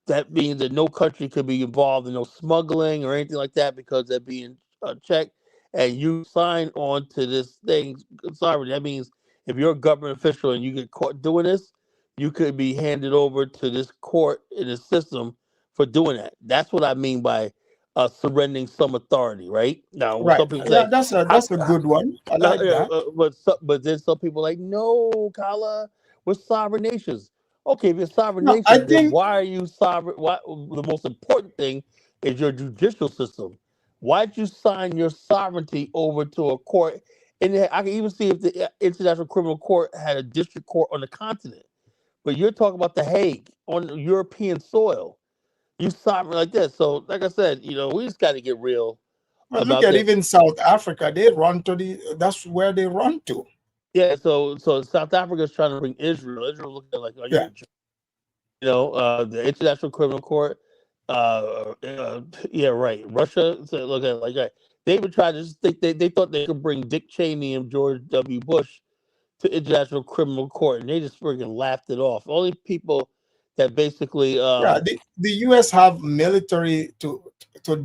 That means that no country could be involved in no smuggling or anything like that because they're being checked. And you sign on to this thing, sorry, that means if you're a government official and you get caught doing this, you could be handed over to this court in the system for doing that. That's what I mean by surrendering some authority, right? Now, Right. some people Yeah, say, that's a good one. I like that. but then some people are like, no, Kala, we're sovereign nations. Okay, if you're a sovereign No, I nation, then think why are you sovereign? Why the most important thing is your judicial system? Why'd you sign your sovereignty over to a court? And I can even see if the International Criminal Court had a district court on the continent. But you're talking about the Hague on European soil. You sovereign like this. So, like I said, we just got to get real well, look about at this. even South Africa. They run to that's where they run to. Yeah. So South Africa is trying to bring Israel. Israel looking at like, are you Yeah. a the International Criminal Court. Yeah, right. Russia. So look at it like that. They even tried to just think they thought they could bring Dick Cheney and George W. Bush to International Criminal Court, and they just freaking laughed it off. Only people that basically, Yeah, the US have military to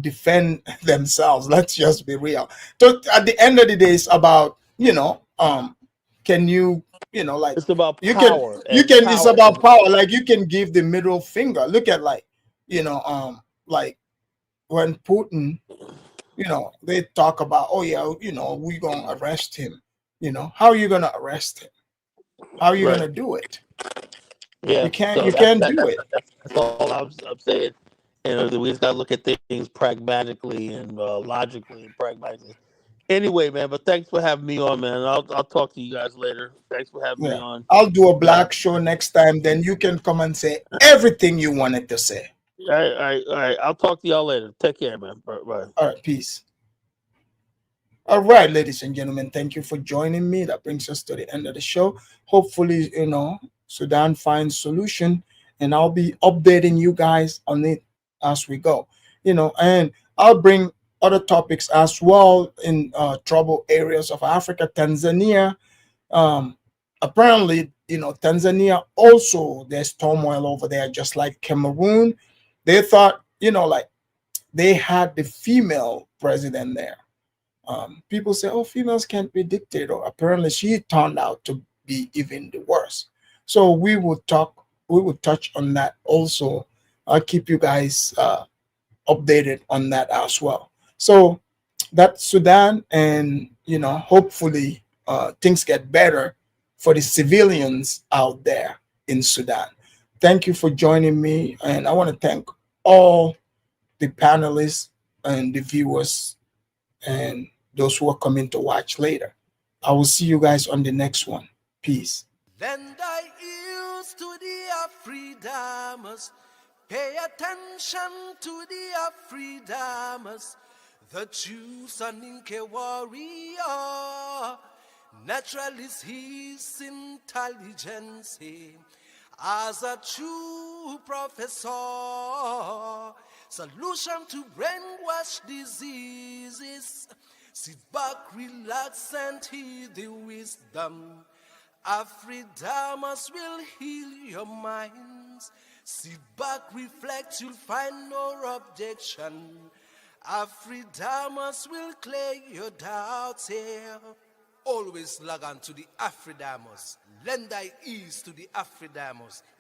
defend themselves. Let's just be real. So at the end of the day, it's about, can you, like it's about you power and it's power. about power. Like you can give the middle finger. Look at like when Putin, they talk about, oh yeah, we're gonna arrest him. How are you gonna arrest him? How are you Right. gonna do it? Yeah. You can't So you can't do it. that's all I'm saying. And we just got to look at things pragmatically and logically and pragmatically. Anyway, man, but thanks for having me on, man. I'll talk to you guys later. Thanks for having me Yeah. on. I'll do a black show next time. Then you can come and say everything you wanted to say. All right. I'll talk to y'all later. Take care, man. Bye. All right. Peace. All right, ladies and gentlemen, thank you for joining me. That brings us to the end of the show. Hopefully, Sudan finds solution, and I'll be updating you guys on it as we go. And I'll bring other topics as well in trouble areas of Africa. Tanzania, apparently, Tanzania also, there's turmoil over there, just like Cameroon. They thought, like they had the female president there. People say, oh, females can't be dictator. Apparently, she turned out to be even the worst. So we would touch on that also. I'll keep you guys updated on that as well. So that's Sudan, and hopefully things get better for the civilians out there in Sudan. Thank you for joining me, and I want to thank all the panelists and the viewers and those who are coming to watch later. I will see you guys on the next one. Peace. Lend thy ears to the Afridamers. Pay attention to the Afridamers. The true Saninke warrior. Naturalist his intelligence. As a true professor. Solution to brainwash diseases. Sit back, relax, and hear the wisdom. Afridamers will heal your minds. Sit back, reflect, you'll find no objection. Afridamers will clear your doubts here. Always log on to the Afridamers. Lend thy ears to the Afridamers.